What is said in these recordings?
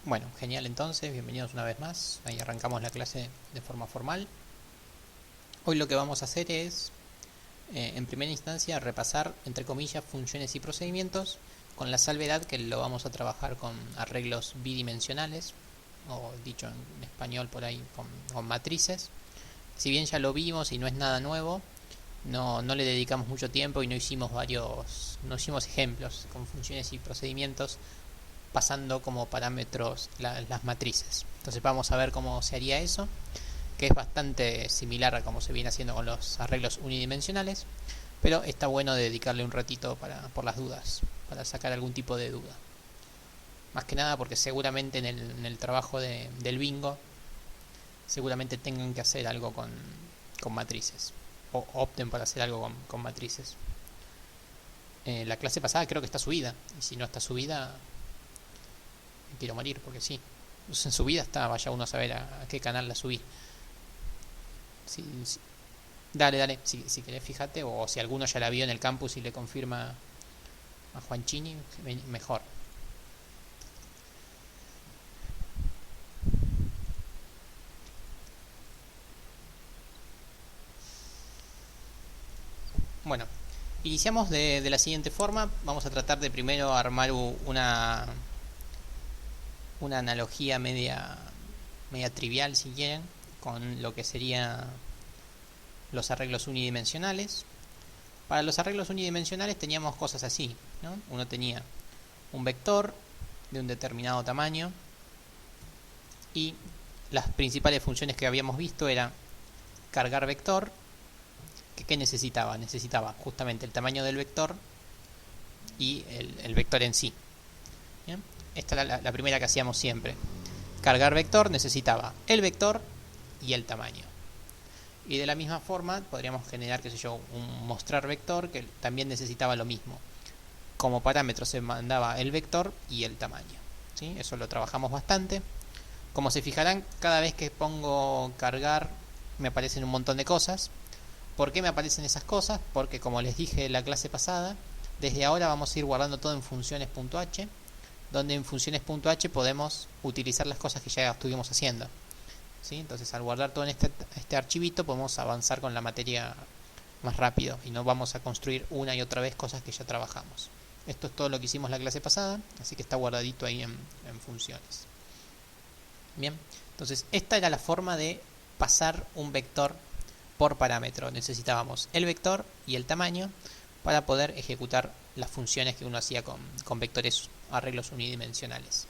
Bueno, genial entonces, bienvenidos una vez más. Ahí arrancamos la clase de forma formal. Hoy lo que vamos a hacer es, en primera instancia, repasar, entre comillas, funciones y procedimientos, con la salvedad que lo vamos a trabajar con arreglos bidimensionales, o dicho en español por ahí, con matrices. Si bien ya lo vimos y no es nada nuevo, no le dedicamos mucho tiempo y no hicimos ejemplos con funciones y procedimientos pasando como parámetros las matrices. Entonces vamos a ver cómo se haría eso, que es bastante similar a cómo se viene haciendo con los arreglos unidimensionales, pero está bueno dedicarle un ratito por las dudas, para sacar algún tipo de duda. Más que nada porque seguramente en el trabajo del bingo, seguramente tengan que hacer algo con matrices, o opten por hacer algo con matrices. La clase pasada creo que está subida, y si no está subida, me quiero morir, porque sí. En subida está, vaya uno a saber a qué canal la subí. Sí, sí. Dale, si querés fíjate, o si alguno ya la vio en el campus y le confirma a Juanchini, mejor. Bueno, iniciamos de la siguiente forma. Vamos a tratar de primero armar una analogía media trivial, si quieren, con lo que sería los arreglos unidimensionales. Para los arreglos unidimensionales teníamos cosas así, ¿no? Uno tenía un vector de un determinado tamaño y las principales funciones que habíamos visto era cargar vector. ¿Qué necesitaba? Necesitaba justamente el tamaño del vector y el vector en sí. ¿Bien? Esta era la primera que hacíamos siempre. Cargar vector necesitaba el vector y el tamaño. Y de la misma forma podríamos generar, qué sé yo, un mostrar vector que también necesitaba lo mismo. Como parámetro se mandaba el vector y el tamaño. ¿Sí? Eso lo trabajamos bastante. Como se fijarán, cada vez que pongo cargar me aparecen un montón de cosas. ¿Por qué me aparecen esas cosas? Porque, como les dije en la clase pasada, desde ahora vamos a ir guardando todo en funciones.h, donde en funciones.h podemos utilizar las cosas que ya estuvimos haciendo. ¿Sí? Entonces, al guardar todo en este archivito, podemos avanzar con la materia más rápido y no vamos a construir una y otra vez cosas que ya trabajamos. Esto es todo lo que hicimos la clase pasada, así que está guardadito ahí en funciones. Bien, entonces esta era la forma de pasar un vector por parámetro. Necesitábamos el vector y el tamaño para poder ejecutar las funciones que uno hacía con vectores, arreglos unidimensionales.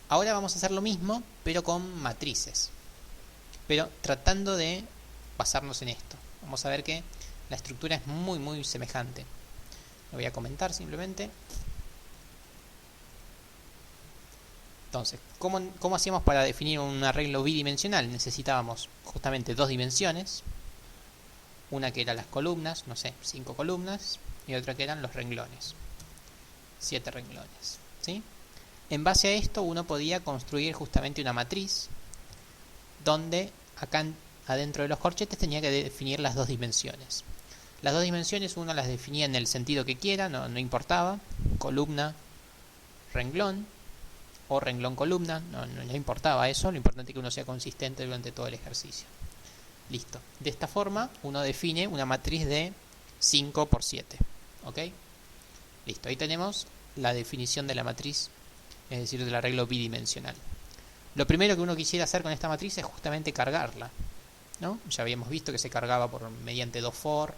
Ahora vamos a hacer lo mismo, pero con matrices, pero tratando de basarnos en esto. Vamos a ver que la estructura es muy semejante. Lo voy a comentar simplemente. Entonces, ¿cómo hacíamos para definir un arreglo bidimensional? Necesitábamos justamente dos dimensiones. Una que eran las columnas, no sé, 5 columnas. Y otra que eran los renglones, 7 renglones. ¿Sí? En base a esto uno podía construir justamente una matriz donde acá adentro de los corchetes tenía que definir las dos dimensiones. Las dos dimensiones uno las definía en el sentido que quiera, no importaba. Columna, renglón, o renglón columna, no importaba eso, lo importante es que uno sea consistente durante todo el ejercicio. Listo. De esta forma uno define una matriz de 5 por 7. ¿Ok? Listo. Ahí tenemos la definición de la matriz, es decir, del arreglo bidimensional. Lo primero que uno quisiera hacer con esta matriz es justamente cargarla, ¿no? Ya habíamos visto que se cargaba mediante 2 for,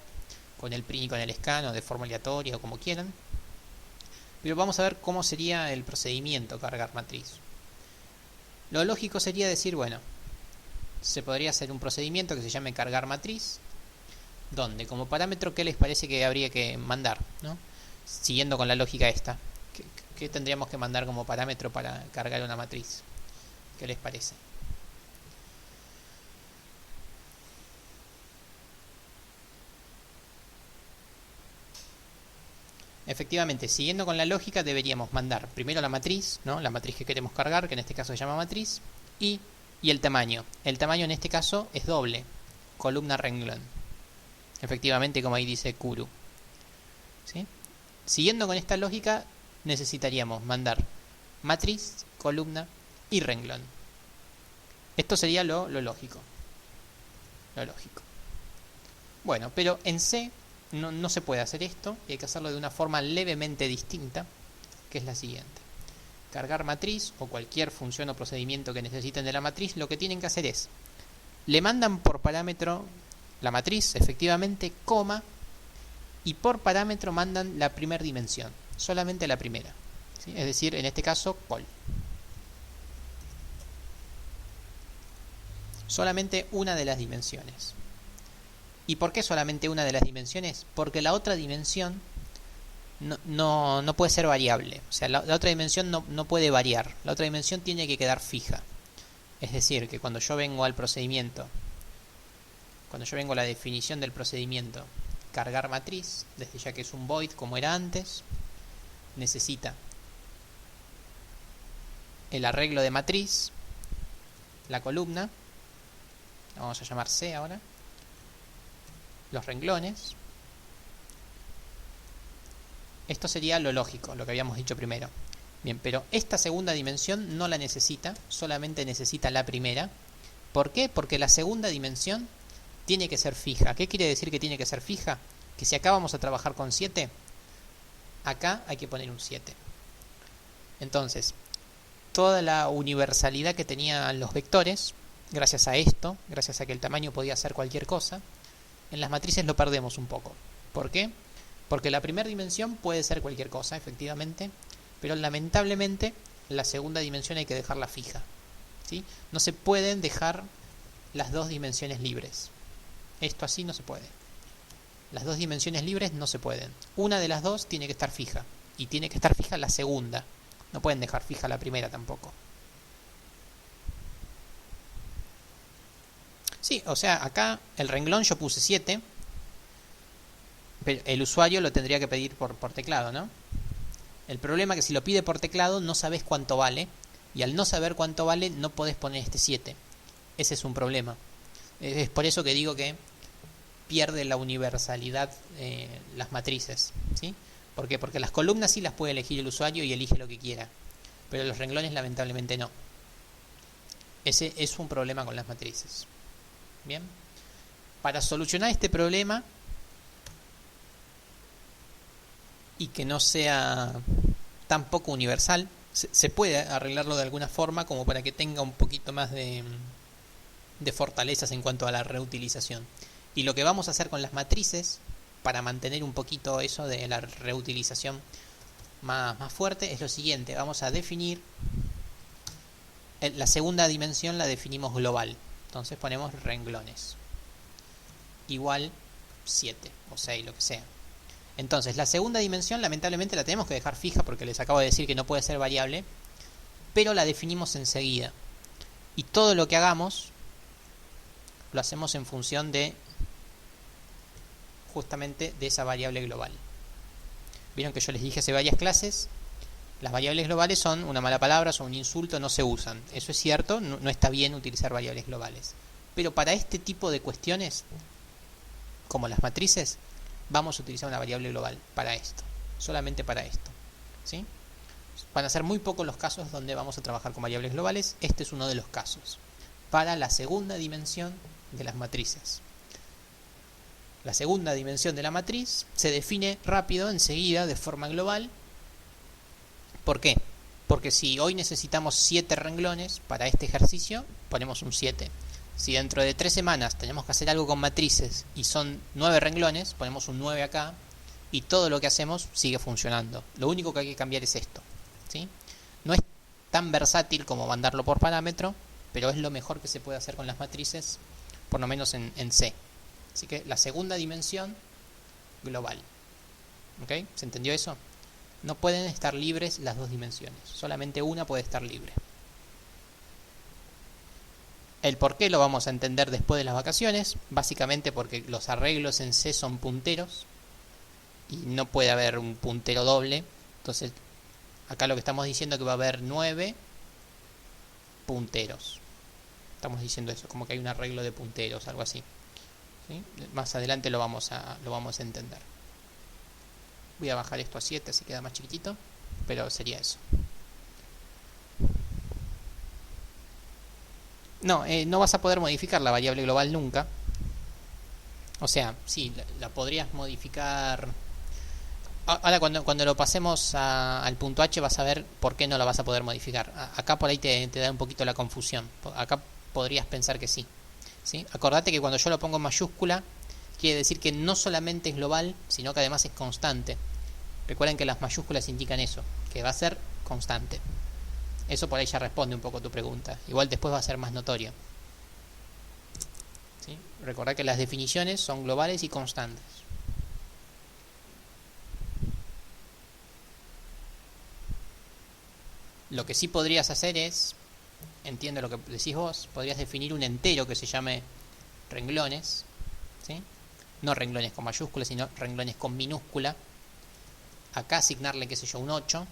con el print y con el scan, o de forma aleatoria, o como quieran. Pero vamos a ver cómo sería el procedimiento cargar matriz. Lo lógico sería decir, bueno, se podría hacer un procedimiento que se llame cargar matriz, donde como parámetro, ¿qué les parece que habría que mandar? ¿No? Siguiendo con la lógica esta, ¿qué tendríamos que mandar como parámetro para cargar una matriz? ¿Qué les parece? Efectivamente, siguiendo con la lógica, deberíamos mandar primero la matriz, ¿no? La matriz que queremos cargar, que en este caso se llama matriz, y el tamaño. El tamaño en este caso es doble, columna renglón. Efectivamente, como ahí dice Kuru. ¿Sí? Siguiendo con esta lógica, necesitaríamos mandar matriz, columna y renglón. Esto sería lo lógico. Lo lógico. Bueno, pero en C no se puede hacer esto y hay que hacerlo de una forma levemente distinta, que es la siguiente. Cargar matriz o cualquier función o procedimiento que necesiten de la matriz, lo que tienen que hacer es, le mandan por parámetro la matriz, efectivamente, coma, y por parámetro mandan la primera dimensión, solamente la primera, ¿sí? Es decir, en este caso, col. Solamente una de las dimensiones. ¿Y por qué solamente una de las dimensiones? Porque la otra dimensión no puede ser variable. O sea, la otra dimensión no puede variar. La otra dimensión tiene que quedar fija. Es decir, que cuando yo vengo al procedimiento, cuando yo vengo a la definición del procedimiento, cargar matriz, desde ya que es un void como era antes, necesita el arreglo de matriz, la columna, la vamos a llamar C ahora, los renglones. Esto sería lo lógico, lo que habíamos dicho primero. Bien, pero esta segunda dimensión no la necesita, solamente necesita la primera. ¿Por qué? Porque la segunda dimensión tiene que ser fija. ¿Qué quiere decir que tiene que ser fija? Que si acá vamos a trabajar con 7, acá hay que poner un 7. Entonces, toda la universalidad que tenían los vectores, gracias a esto, gracias a que el tamaño podía ser cualquier cosa, en las matrices lo perdemos un poco. ¿Por qué? Porque la primera dimensión puede ser cualquier cosa, efectivamente, pero lamentablemente la segunda dimensión hay que dejarla fija, ¿sí? No se pueden dejar las dos dimensiones libres. Esto así no se puede. Las dos dimensiones libres no se pueden. Una de las dos tiene que estar fija, y tiene que estar fija la segunda. No pueden dejar fija la primera tampoco. Sí, o sea, acá el renglón yo puse 7, pero el usuario lo tendría que pedir por teclado, ¿no? El problema es que si lo pide por teclado no sabes cuánto vale, y al no saber cuánto vale no podés poner este 7. Ese es un problema. Es por eso que digo que pierde la universalidad las matrices, ¿sí? ¿Por qué? Porque las columnas sí las puede elegir el usuario y elige lo que quiera, pero los renglones lamentablemente no. Ese es un problema con las matrices. Bien, para solucionar este problema y que no sea tan poco universal, se puede arreglarlo de alguna forma como para que tenga un poquito más de fortalezas en cuanto a la reutilización. Y lo que vamos a hacer con las matrices, para mantener un poquito eso de la reutilización más fuerte, es lo siguiente. Vamos a definir la segunda dimensión, la definimos global. Entonces ponemos renglones igual 7 o 6, lo que sea. Entonces la segunda dimensión lamentablemente la tenemos que dejar fija porque les acabo de decir que no puede ser variable, pero la definimos enseguida. Y todo lo que hagamos lo hacemos en función de justamente de esa variable global. Vieron que yo les dije hace varias clases, las variables globales son una mala palabra, son un insulto, no se usan. Eso es cierto, no está bien utilizar variables globales. Pero para este tipo de cuestiones, como las matrices, vamos a utilizar una variable global para esto. Solamente para esto, ¿sí? Van a ser muy pocos los casos donde vamos a trabajar con variables globales. Este es uno de los casos. Para la segunda dimensión de las matrices. La segunda dimensión de la matriz se define rápido, enseguida, de forma global. ¿Por qué? Porque si hoy necesitamos 7 renglones para este ejercicio, ponemos un 7. Si dentro de 3 semanas tenemos que hacer algo con matrices y son 9 renglones, ponemos un 9 acá y todo lo que hacemos sigue funcionando. Lo único que hay que cambiar es esto, ¿sí? No es tan versátil como mandarlo por parámetro, pero es lo mejor que se puede hacer con las matrices, por lo menos en C. Así que la segunda dimensión global. ¿Ok? ¿Se entendió eso? No pueden estar libres las dos dimensiones, solamente una puede estar libre. El por qué lo vamos a entender después de las vacaciones, básicamente porque los arreglos en C son punteros y no puede haber un puntero doble. Entonces, acá lo que estamos diciendo es que va a haber 9 punteros. Estamos diciendo eso, como que hay un arreglo de punteros, algo así, ¿sí? Más adelante lo vamos a entender. Voy a bajar esto a 7, así queda más chiquitito, pero sería eso. No, no vas a poder modificar la variable global nunca. O sea, sí, la podrías modificar. Ahora cuando lo pasemos al punto H vas a ver por qué no la vas a poder modificar. Acá por ahí te da un poquito la confusión. Acá podrías pensar que sí. ¿Sí? Acordate que cuando yo lo pongo en mayúscula, quiere decir que no solamente es global, sino que además es constante. Recuerden que las mayúsculas indican eso, que va a ser constante. Eso por ahí ya responde un poco tu pregunta. Igual después va a ser más notorio. ¿Sí? Recordad que las definiciones son globales y constantes. Lo que sí podrías hacer es, entiendo lo que decís vos, podrías definir un entero que se llame renglones, ¿sí? No renglones con mayúsculas, sino renglones con minúscula. Acá asignarle, qué sé yo, un 8.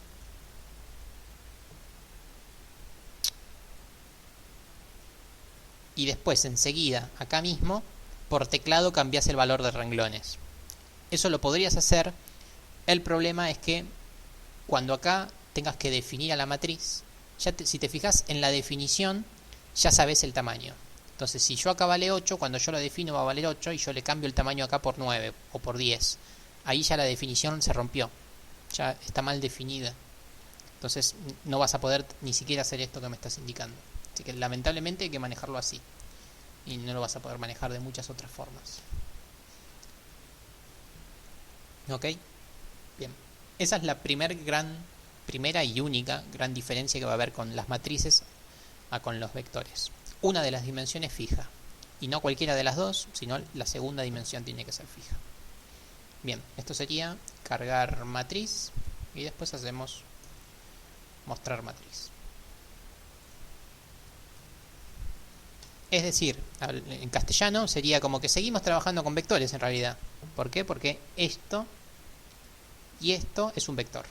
Y después, enseguida, acá mismo, por teclado cambias el valor de renglones. Eso lo podrías hacer. El problema es que cuando acá tengas que definir a la matriz, si te fijas en la definición, ya sabes el tamaño. Entonces, si yo acá vale 8, cuando yo lo defino va a valer 8 y yo le cambio el tamaño acá por 9 o por 10. Ahí ya la definición se rompió. Ya está mal definida. Entonces, no vas a poder ni siquiera hacer esto que me estás indicando. Así que lamentablemente hay que manejarlo así. Y no lo vas a poder manejar de muchas otras formas. ¿Ok? Bien. Esa es la primera y única gran diferencia que va a haber con las matrices a con los vectores. Una de las dimensiones fija. Y no cualquiera de las dos, sino la segunda dimensión tiene que ser fija. Bien, esto sería cargar matriz y después hacemos mostrar matriz. Es decir, en castellano sería como que seguimos trabajando con vectores en realidad. ¿Por qué? Porque esto y esto es un vector.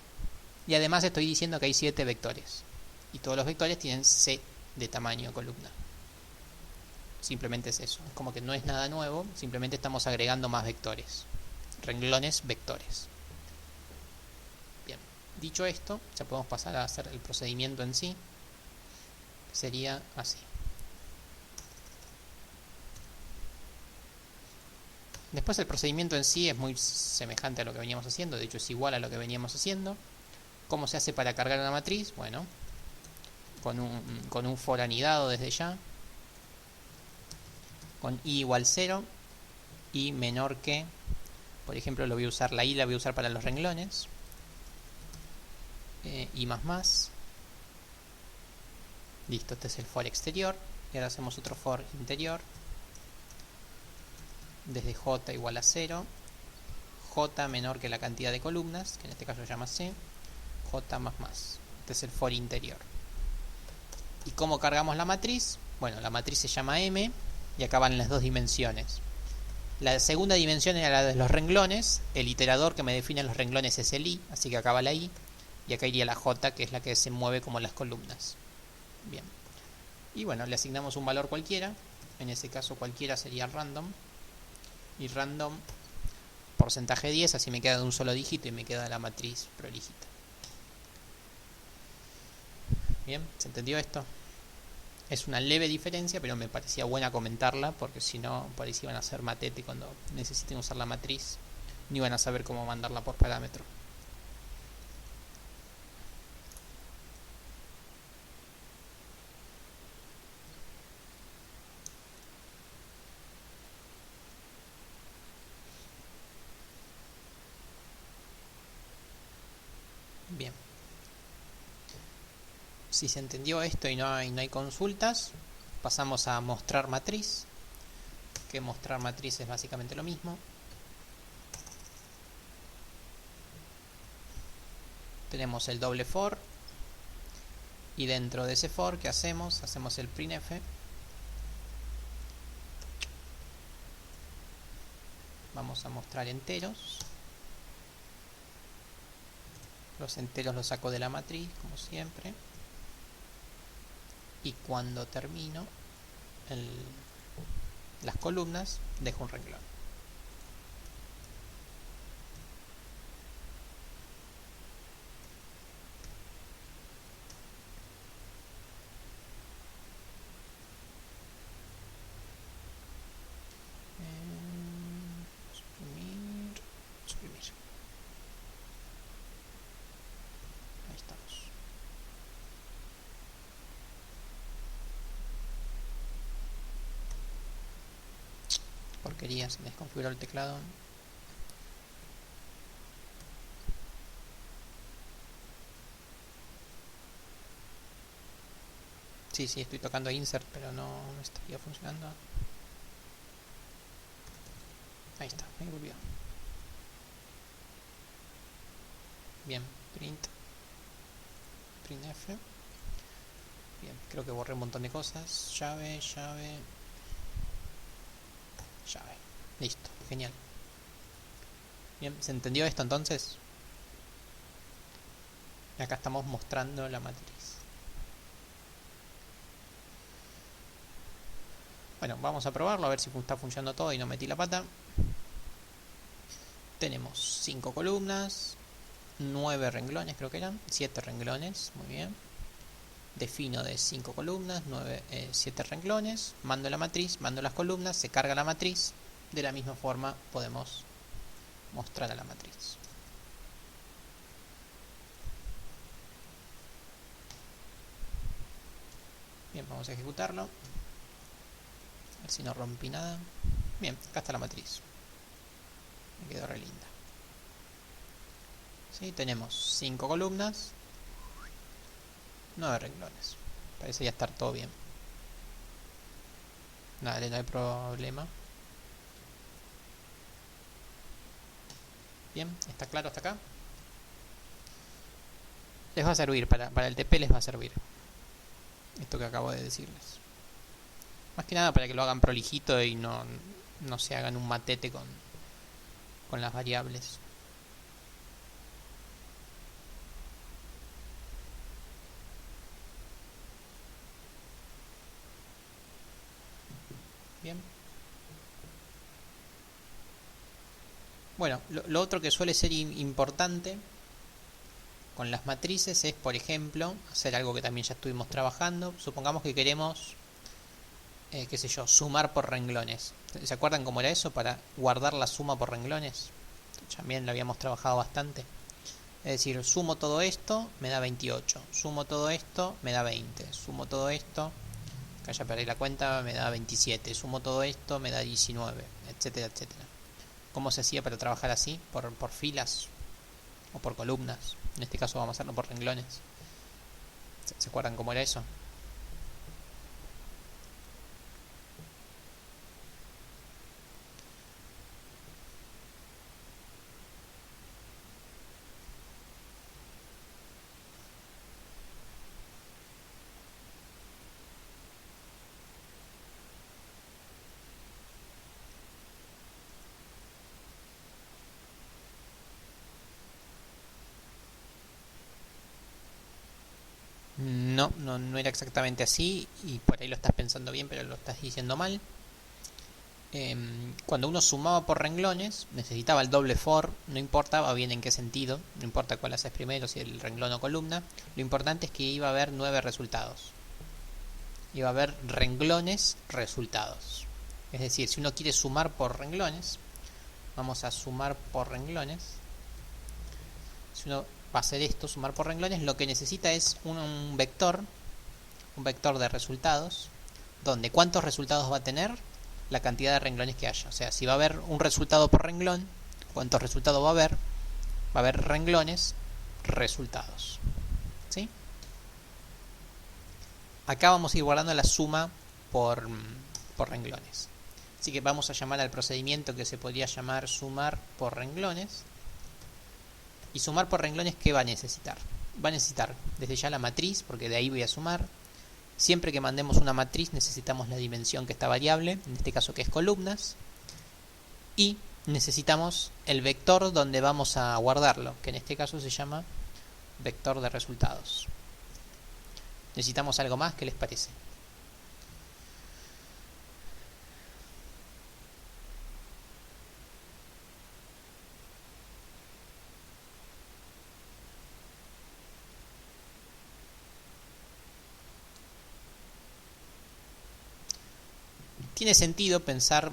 Y además estoy diciendo que hay 7 vectores. Y todos los vectores tienen C de tamaño columna. Simplemente es eso. Es como que no es nada nuevo, simplemente estamos agregando más vectores. Renglones vectores. Bien, dicho esto, ya podemos pasar a hacer el procedimiento en sí. Sería así. Después el procedimiento en sí es muy semejante a lo que veníamos haciendo, de hecho es igual a lo que veníamos haciendo. ¿Cómo se hace para cargar una matriz? Bueno, con un for anidado desde ya, con i igual 0, i menor que, por ejemplo lo voy a usar, la i la voy a usar para los renglones, i más, listo, este es el for exterior, y ahora hacemos otro for interior, desde j igual a 0, j menor que la cantidad de columnas, que en este caso se llama c, j más. Este es el for interior. ¿Y cómo cargamos la matriz? Bueno, la matriz se llama M y acá van las dos dimensiones. La segunda dimensión era la de los renglones. El iterador que me define los renglones es el i, así que acá va la i. Y acá iría la j, que es la que se mueve como las columnas. Bien. Y bueno, le asignamos un valor cualquiera. En ese caso cualquiera sería random. Y random porcentaje 10, así me queda de un solo dígito y me queda la matriz prolijita. Bien, ¿se entendió esto? Es una leve diferencia, pero me parecía buena comentarla, porque si no, por ahí se iban a hacer matete cuando necesiten usar la matriz. No iban a saber cómo mandarla por parámetro. Bien. Si se entendió esto y no hay consultas, pasamos a mostrar matriz. Que mostrar matriz es básicamente lo mismo. Tenemos el doble for. Y dentro de ese for, ¿qué hacemos? Hacemos el printf. Vamos a mostrar enteros. Los enteros los saco de la matriz, como siempre. Y cuando termino las columnas, dejo un renglón. Porquería, se me desconfiguró el teclado. Sí, estoy tocando insert, pero no me estaría funcionando. Ahí está, ahí volvió. Bien, printf. Bien, creo que borré un montón de cosas. Llave. Listo, genial. Bien, ¿se entendió esto entonces? Acá estamos mostrando la matriz. Bueno, vamos a probarlo a ver si está funcionando todo y no metí la pata. Tenemos 5 columnas, 9 renglones creo que eran, 7 renglones, muy bien. Defino de 5 columnas, 7 renglones, mando la matriz, mando las columnas, se carga la matriz. De la misma forma podemos mostrar a la matriz. Bien, vamos a ejecutarlo. A ver si no rompí nada. Bien, acá está la matriz. Me quedó re linda. ¿Sí? Tenemos 5 columnas, 9 renglones. Parece ya estar todo bien. Dale, no hay problema. Bien, está claro hasta acá. Les va a servir, para el TP les va a servir esto que acabo de decirles. Más que nada para que lo hagan prolijito y no se hagan un matete con las variables. Bien. Bueno, lo otro que suele ser importante con las matrices es, por ejemplo, hacer algo que también ya estuvimos trabajando. Supongamos que queremos, qué sé yo, sumar por renglones. ¿Se acuerdan cómo era eso? Para guardar la suma por renglones. También lo habíamos trabajado bastante. Es decir, sumo todo esto, me da 28. Sumo todo esto, me da 20. Sumo todo esto, acá ya perdí la cuenta, me da 27. Sumo todo esto, me da 19, etcétera, etcétera. ¿Cómo se hacía para trabajar así? Por filas o por columnas. En este caso vamos a hacerlo por renglones. ¿Se acuerdan cómo era eso? No era exactamente así y por ahí lo estás pensando bien, pero lo estás diciendo mal. Cuando uno sumaba por renglones, necesitaba el doble for, no importaba bien en qué sentido, no importa cuál haces primero, si el renglón o columna, lo importante es que iba a haber 9 resultados. Iba a haber renglones resultados. Es decir, si uno quiere sumar por renglones, vamos a sumar por renglones. Si uno va a hacer esto, sumar por renglones, lo que necesita es un vector de resultados, donde ¿cuántos resultados va a tener? La cantidad de renglones que haya. O sea, si va a haber un resultado por renglón, ¿cuántos resultados va a haber? Va a haber renglones, resultados. ¿Sí? Acá vamos a ir guardando la suma por renglones. Así que vamos a llamar al procedimiento que se podría llamar sumar por renglones. Y sumar por renglones, ¿qué va a necesitar? Va a necesitar desde ya la matriz, porque de ahí voy a sumar. Siempre que mandemos una matriz necesitamos la dimensión que está variable, en este caso que es columnas. Y necesitamos el vector donde vamos a guardarlo, que en este caso se llama vector de resultados. Necesitamos algo más, ¿qué les parece? Tiene sentido pensar,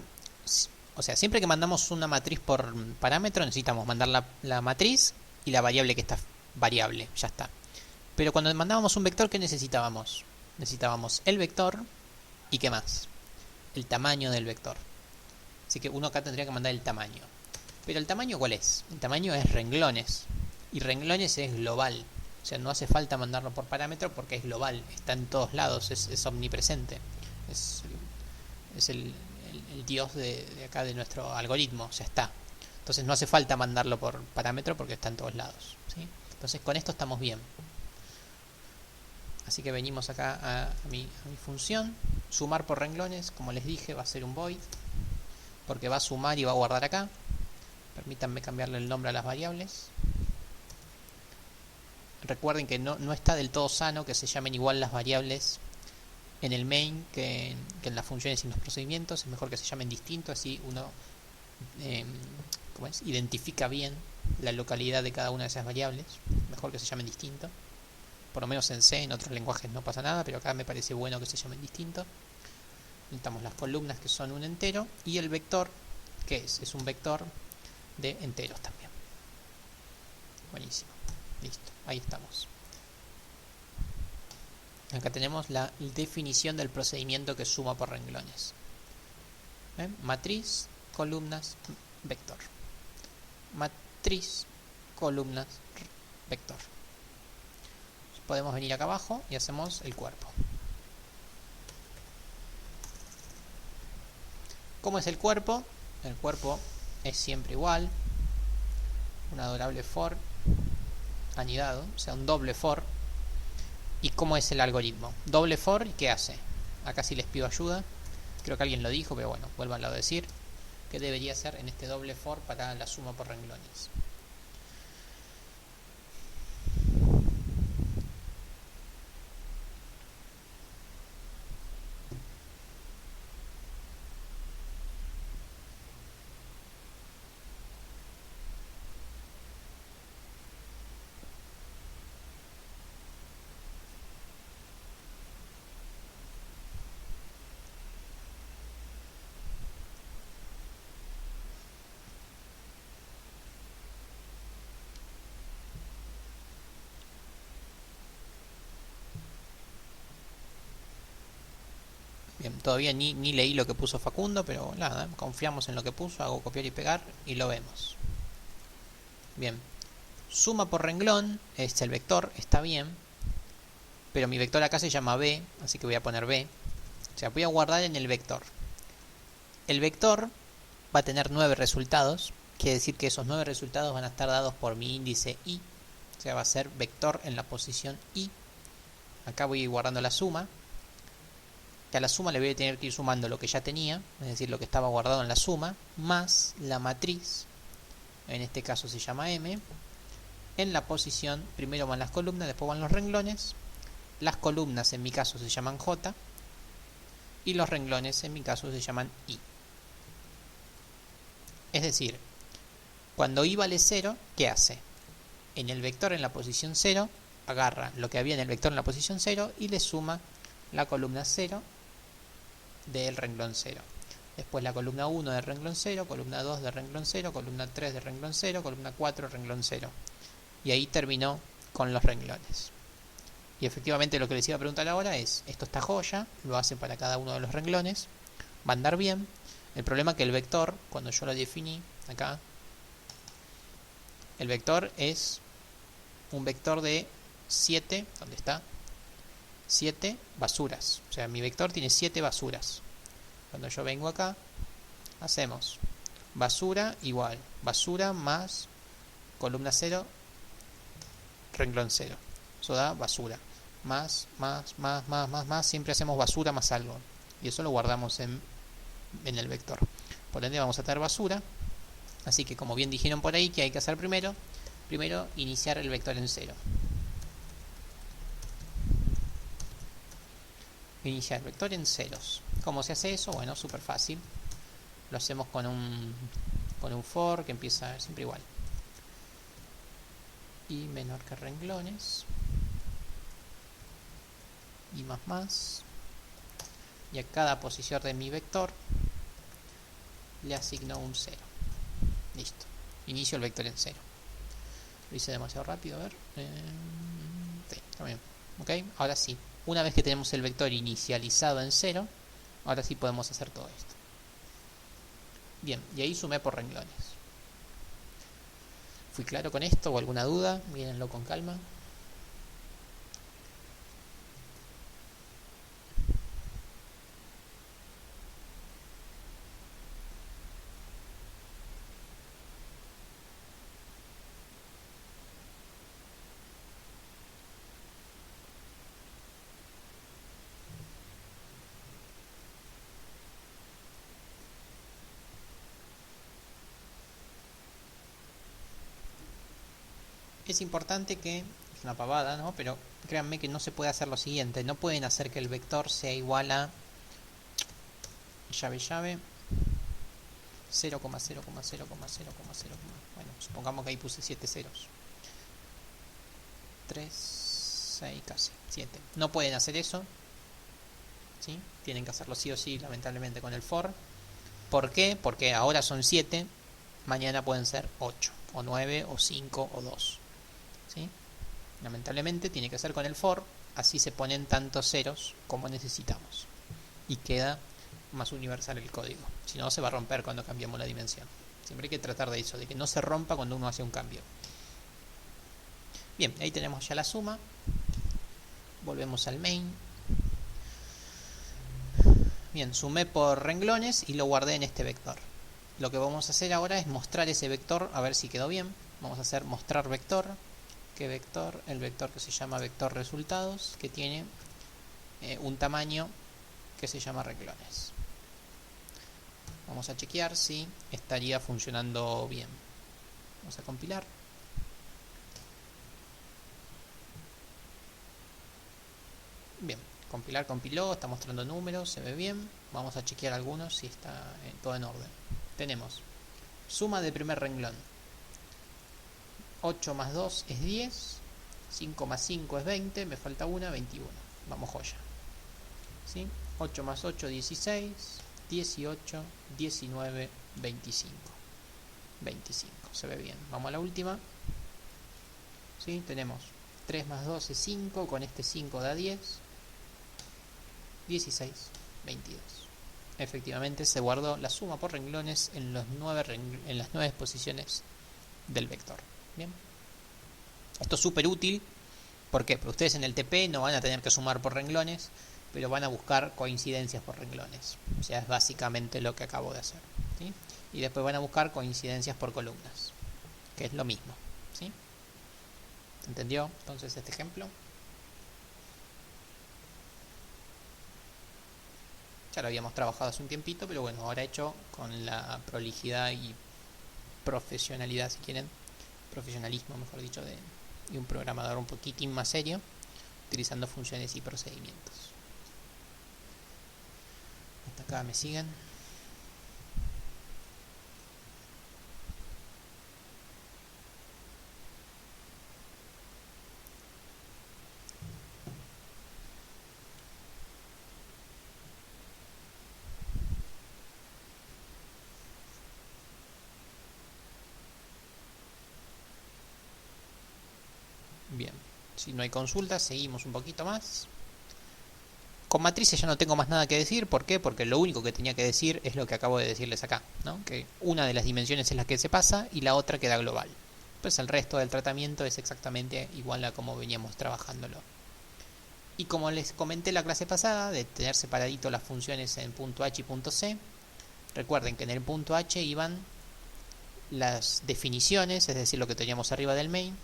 o sea, siempre que mandamos una matriz por parámetro necesitamos mandar la matriz y la variable que está variable, ya está. Pero cuando mandábamos un vector, ¿qué necesitábamos? Necesitábamos el vector y ¿qué más? El tamaño del vector. Así que uno acá tendría que mandar el tamaño. Pero ¿el tamaño cuál es? El tamaño es renglones. Y renglones es global. O sea, no hace falta mandarlo por parámetro porque es global. Está en todos lados, es omnipresente. Es el dios de acá de nuestro algoritmo. O sea, está. Entonces no hace falta mandarlo por parámetro porque está en todos lados, ¿sí? Entonces con esto estamos bien. Así que venimos acá a mi función. Sumar por renglones, como les dije, va a ser un void. Porque va a sumar y va a guardar acá. Permítanme cambiarle el nombre a las variables. Recuerden que no está del todo sano que se llamen igual las variables en el main que en las funciones y en los procedimientos. Es mejor que se llamen distinto, así uno identifica bien la localidad de cada una de esas variables. Mejor que se llamen distinto. Por lo menos en C, en otros lenguajes no pasa nada, pero acá me parece bueno que se llamen distinto. Necesitamos las columnas, que son un entero, y el vector, que es un vector de enteros también. Buenísimo. Listo, ahí estamos. Acá tenemos la definición del procedimiento que suma por renglones. Matriz, columnas, vector. Matriz, columnas, vector. Podemos venir acá abajo y hacemos el cuerpo. ¿Cómo es el cuerpo? El cuerpo es siempre igual. Un adorable for anidado, o sea, un doble for. ¿Y cómo es el algoritmo? Doble for, ¿y qué hace? Acá sí les pido ayuda. Creo que alguien lo dijo, pero bueno, vuélvanlo a decir. ¿Qué debería hacer en este doble for para la suma por renglones? Bien, todavía ni leí lo que puso Facundo, pero nada, confiamos en lo que puso, hago copiar y pegar y lo vemos. Bien, suma por renglón, es el vector, está bien, pero mi vector acá se llama b, así que voy a poner b. O sea, voy a guardar en el vector. El vector va a tener 9 resultados, quiere decir que esos 9 resultados van a estar dados por mi índice i, o sea, va a ser vector en la posición i. Acá voy a ir guardando la suma. Que a la suma le voy a tener que ir sumando lo que ya tenía, es decir, lo que estaba guardado en la suma, más la matriz, en este caso se llama M, en la posición, primero van las columnas, después van los renglones, las columnas en mi caso se llaman J, y los renglones en mi caso se llaman I. Es decir, cuando I vale 0, ¿qué hace? En el vector en la posición 0, agarra lo que había en el vector en la posición 0 y le suma la columna 0 del renglón 0. Después la columna 1 del renglón 0, columna 2 del renglón 0, columna 3 del renglón 0, columna 4 del renglón 0. Y ahí terminó con los renglones. Y efectivamente lo que les iba a preguntar ahora es, esto está joya, lo hace para cada uno de los renglones, va a andar bien. El problema es que el vector, cuando yo lo definí acá, el vector es un vector de 7, ¿dónde está? 7 basuras, o sea, mi vector tiene 7 basuras. Cuando yo vengo acá, hacemos basura igual, basura más columna 0, renglón 0. Eso da basura. Más, siempre hacemos basura más algo. Y eso lo guardamos en el vector. Por ende vamos a tener basura. Así que como bien dijeron por ahí, ¿qué hay que hacer primero? Primero iniciar el vector en 0. Iniciar el vector en ceros. ¿Cómo se hace eso? Bueno, súper fácil. Lo hacemos con un for que empieza siempre igual. Y menor que renglones. Y más. Y a cada posición de mi vector le asigno un 0. Listo. Inicio el vector en 0. Lo hice demasiado rápido, a ver. Sí, está bien. Ok, ahora sí. Una vez que tenemos el vector inicializado en 0, ahora sí podemos hacer todo esto. Bien, y ahí sumé por renglones. ¿Fui claro con esto o alguna duda? Mírenlo con calma. Es importante que, es una pavada, ¿no? Pero créanme que no se puede hacer lo siguiente. No pueden hacer que el vector sea igual a llave 0,0,0,0,0, bueno, supongamos que ahí puse 7 ceros. 3, 6, casi 7. No pueden hacer eso, ¿sí? Tienen que hacerlo sí o sí, lamentablemente, con el for. ¿Por qué? Porque ahora son 7, mañana pueden ser 8, o 9, o 5, o 2, ¿sí? Lamentablemente tiene que ser con el for, así se ponen tantos ceros como necesitamos y queda más universal el código. Si no, se va a romper cuando cambiamos la dimensión. Siempre hay que tratar de eso, de que no se rompa cuando uno hace un cambio. Bien, ahí tenemos ya la suma. Volvemos al main. Bien, sumé por renglones y lo guardé en este vector. Lo que vamos a hacer ahora es mostrar ese vector, a ver si quedó bien. Vamos a hacer mostrar vector. ¿Qué vector? El vector que se llama vector resultados, que tiene un tamaño que se llama renglones. Vamos a chequear si estaría funcionando bien. Vamos a compilar. Bien, compilar compiló, está mostrando números, se ve bien. Vamos a chequear algunos si está todo en orden. Tenemos suma de primer renglón. 8 más 2 es 10. 5 más 5 es 20. Me falta una, 21. Vamos, joya. ¿Sí? 8 más 8, 16. 18, 19, 25. 25, se ve bien. Vamos a la última. ¿Sí? Tenemos 3 más 2 es 5. Con este 5 da 10. 16, 22. Efectivamente se guardó la suma por renglones en las 9 posiciones del vector. Bien. Esto es súper útil. ¿Por qué? Porque ustedes en el TP no van a tener que sumar por renglones, pero van a buscar coincidencias por renglones. O sea, es básicamente lo que acabo de hacer, ¿sí? Y después van a buscar coincidencias por columnas, que es lo mismo, ¿sí? ¿Entendió entonces este ejemplo? Ya lo habíamos trabajado hace un tiempito, pero bueno, ahora hecho con la prolijidad y profesionalidad, si quieren, profesionalismo, mejor dicho, de un programador un poquitín más serio, utilizando funciones y procedimientos. Hasta acá me siguen. Bien, si no hay consultas, seguimos un poquito más. Con matrices ya no tengo más nada que decir. ¿Por qué? Porque lo único que tenía que decir es lo que acabo de decirles acá, ¿no? Que una de las dimensiones es la que se pasa y la otra queda global. Pues el resto del tratamiento es exactamente igual a como veníamos trabajándolo. Y como les comenté la clase pasada, de tener separadito las funciones en punto H y punto C, recuerden que en el punto H iban las definiciones, es decir, lo que teníamos arriba del main,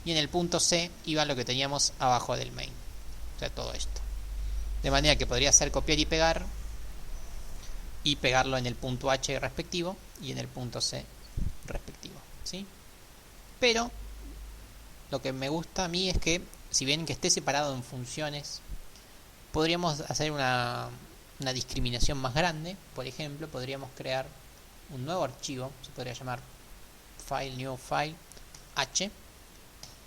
y en el punto C iba lo que teníamos abajo del main. O sea, todo esto. De manera que podría hacer copiar y pegarlo en el punto H respectivo y en el punto C respectivo, ¿sí? Pero lo que me gusta a mí es que, si bien que esté separado en funciones, podríamos hacer una discriminación más grande. Por ejemplo, podríamos crear un nuevo archivo, se podría llamar file new file h.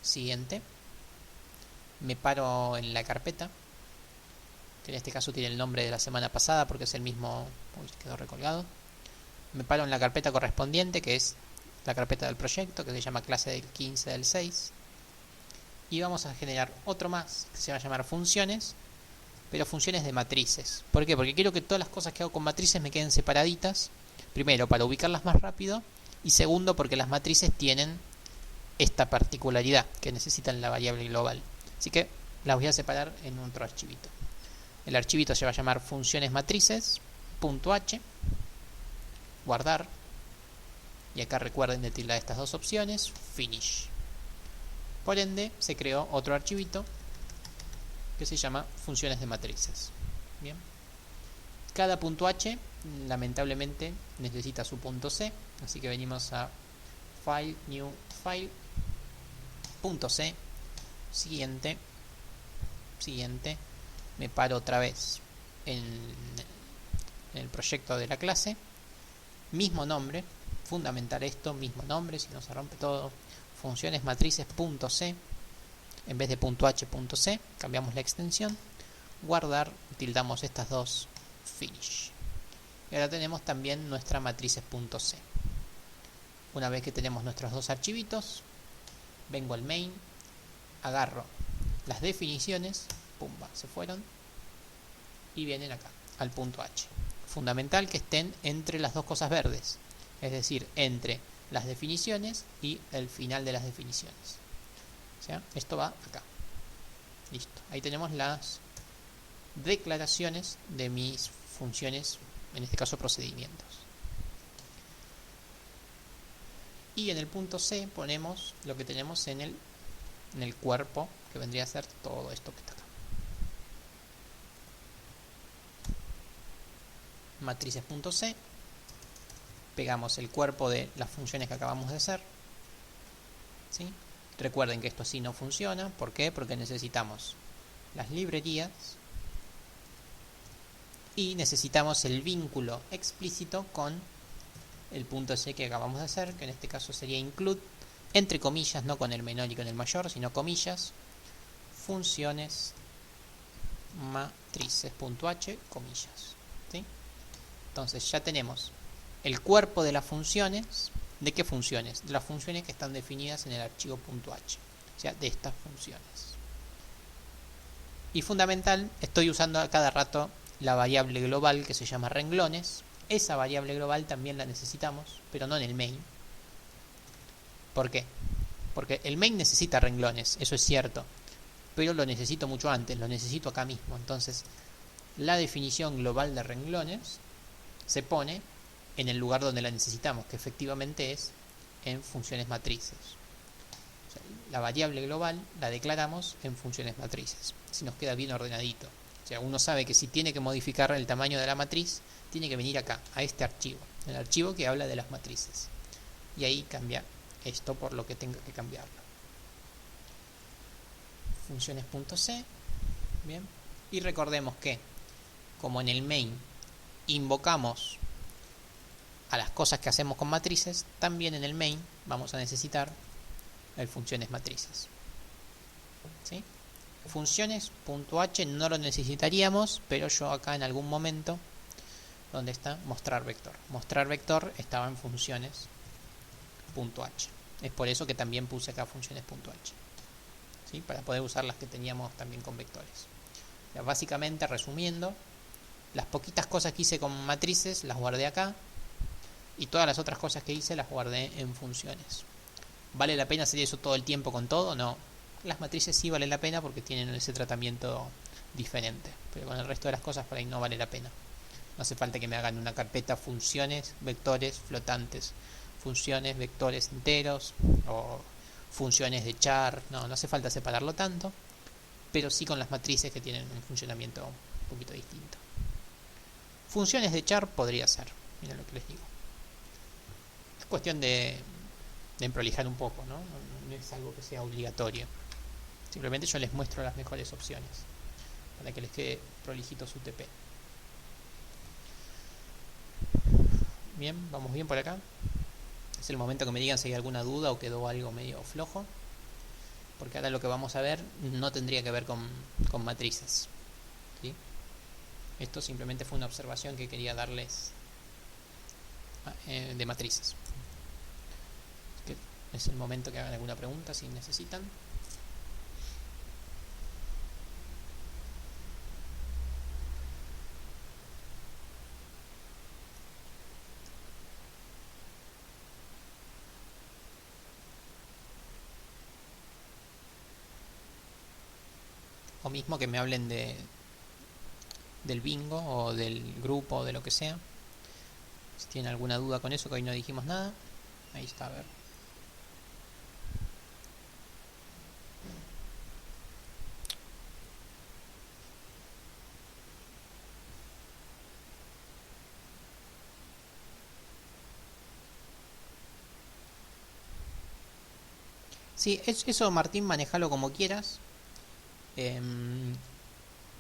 Siguiente, me paro en la carpeta, que en este caso tiene el nombre de la semana pasada porque es el mismo. Uy, quedó recolgado. Me paro en la carpeta correspondiente, que es la carpeta del proyecto, que se llama clase del 15 del 6, y vamos a generar otro más que se va a llamar funciones, pero funciones de matrices. ¿Por qué? Porque quiero que todas las cosas que hago con matrices me queden separaditas, Primero, para ubicarlas más rápido, y segundo, porque las matrices tienen esta particularidad que necesitan la variable global. Así que las voy a separar en otro archivito. El archivito se va a llamar funciones matrices.h, guardar, y acá recuerden de tildar estas dos opciones, finish. Por ende, se creó otro archivito que se llama funciones de matrices. Bien. Cada punto H, lamentablemente, necesita su punto C, así que venimos a File, New File, punto C, siguiente, me paro otra vez en el proyecto de la clase, mismo nombre, fundamental esto, mismo nombre, si no se rompe todo, funciones matrices.c, en vez de .h.c, cambiamos la extensión, guardar, tildamos estas dos, finish. Y ahora tenemos también nuestra matrices.c. Una vez que tenemos nuestros dos archivitos, vengo al main, agarro las definiciones, pumba, se fueron, y vienen acá, al punto H. Fundamental que estén entre las dos cosas verdes, es decir, entre las definiciones y el final de las definiciones. O sea, esto va acá. Listo. Ahí tenemos las declaraciones de mis funciones, en este caso procedimientos. Y en el punto C ponemos lo que tenemos en el cuerpo, que vendría a ser todo esto que está acá. Matrices.c, pegamos el cuerpo de las funciones que acabamos de hacer, ¿sí? Recuerden que esto sí no funciona. ¿Por qué? Porque necesitamos las librerías y necesitamos el vínculo explícito con el punto C que acabamos de hacer, que en este caso sería include, entre comillas, no con el menor y con el mayor, sino comillas, funciones matrices.h, comillas, ¿sí? Entonces ya tenemos el cuerpo de las funciones. ¿De qué funciones? De las funciones que están definidas en el archivo .h, o sea, de estas funciones. Y fundamental, estoy usando a cada rato la variable global que se llama renglones. Esa variable global también la necesitamos, pero no en el main. ¿Por qué? Porque el main necesita renglones, eso es cierto, pero lo necesito mucho antes, lo necesito acá mismo. Entonces, la definición global de renglones se pone en el lugar donde la necesitamos, que efectivamente es en funciones matrices. O sea, la variable global la declaramos en funciones matrices, si nos queda bien ordenadito. O sea, uno sabe que si tiene que modificar el tamaño de la matriz, tiene que venir acá, a este archivo, el archivo que habla de las matrices. Y ahí cambia esto por lo que tenga que cambiarlo. Funciones.c, bien. Y recordemos que, como en el main invocamos a las cosas que hacemos con matrices, también en el main vamos a necesitar el funciones matrices, ¿sí? Funciones.h no lo necesitaríamos, pero yo acá en algún momento, donde está mostrar vector, mostrar vector estaba en funciones.h, es por eso que también puse acá funciones.h, ¿sí? Para poder usar las que teníamos también con vectores. O sea, básicamente, resumiendo, las poquitas cosas que hice con matrices las guardé acá, y todas las otras cosas que hice las guardé en funciones. ¿Vale la pena hacer eso todo el tiempo con todo? No. Las matrices sí vale la pena porque tienen ese tratamiento diferente, pero con el resto de las cosas por ahí no vale la pena. No hace falta que me hagan una carpeta funciones, vectores, flotantes, funciones, vectores enteros o funciones de char. No hace falta separarlo tanto, pero sí con las matrices que tienen un funcionamiento un poquito distinto. Funciones de char podría ser, miren lo que les digo. Es cuestión de prolijar un poco, ¿no? No es algo que sea obligatorio. Simplemente yo les muestro las mejores opciones para que les quede prolijito su TP. Bien, vamos bien por acá. Es el momento que me digan si hay alguna duda o quedó algo medio flojo, porque ahora lo que vamos a ver no tendría que ver con matrices, ¿sí? Esto simplemente fue una observación que quería darles de matrices. Es el momento que hagan alguna pregunta si necesitan. O mismo que me hablen del bingo o del grupo o de lo que sea. Si tienen alguna duda con eso, que hoy no dijimos nada. Ahí está, a ver. Sí, eso Martín, manejalo como quieras. Em,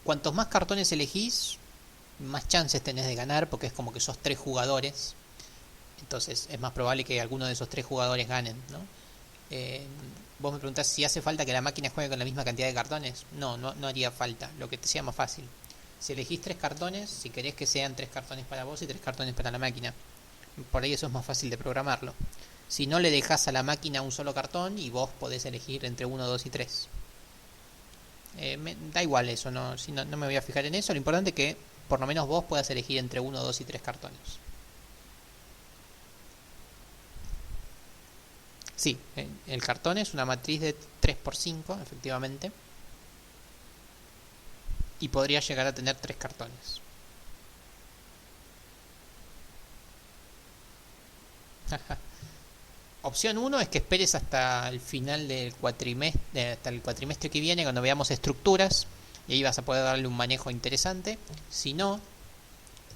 Cuantos más cartones elegís, más chances tenés de ganar, porque es como que sos tres jugadores. Entonces es más probable que alguno de esos tres jugadores ganen, ¿no? Eh, Vos me preguntás si hace falta que la máquina juegue con la misma cantidad de cartones. No haría falta, lo que te sea más fácil. Si elegís tres cartones, si querés que sean tres cartones para vos y tres cartones para la máquina. Por ahí eso es más fácil de programarlo. Si no, le dejás a la máquina un solo cartón y vos podés elegir entre uno, 2 y 3. Da igual eso, no me voy a fijar en eso. Lo importante es que por lo menos vos puedas elegir entre uno, 2 y 3 cartones. Sí, el cartón es una matriz de 3 por 5, efectivamente. Y podría llegar a tener 3 cartones. Opción 1 es que esperes hasta el final del cuatrimestre, hasta el cuatrimestre que viene, cuando veamos estructuras, y ahí vas a poder darle un manejo interesante. Si no,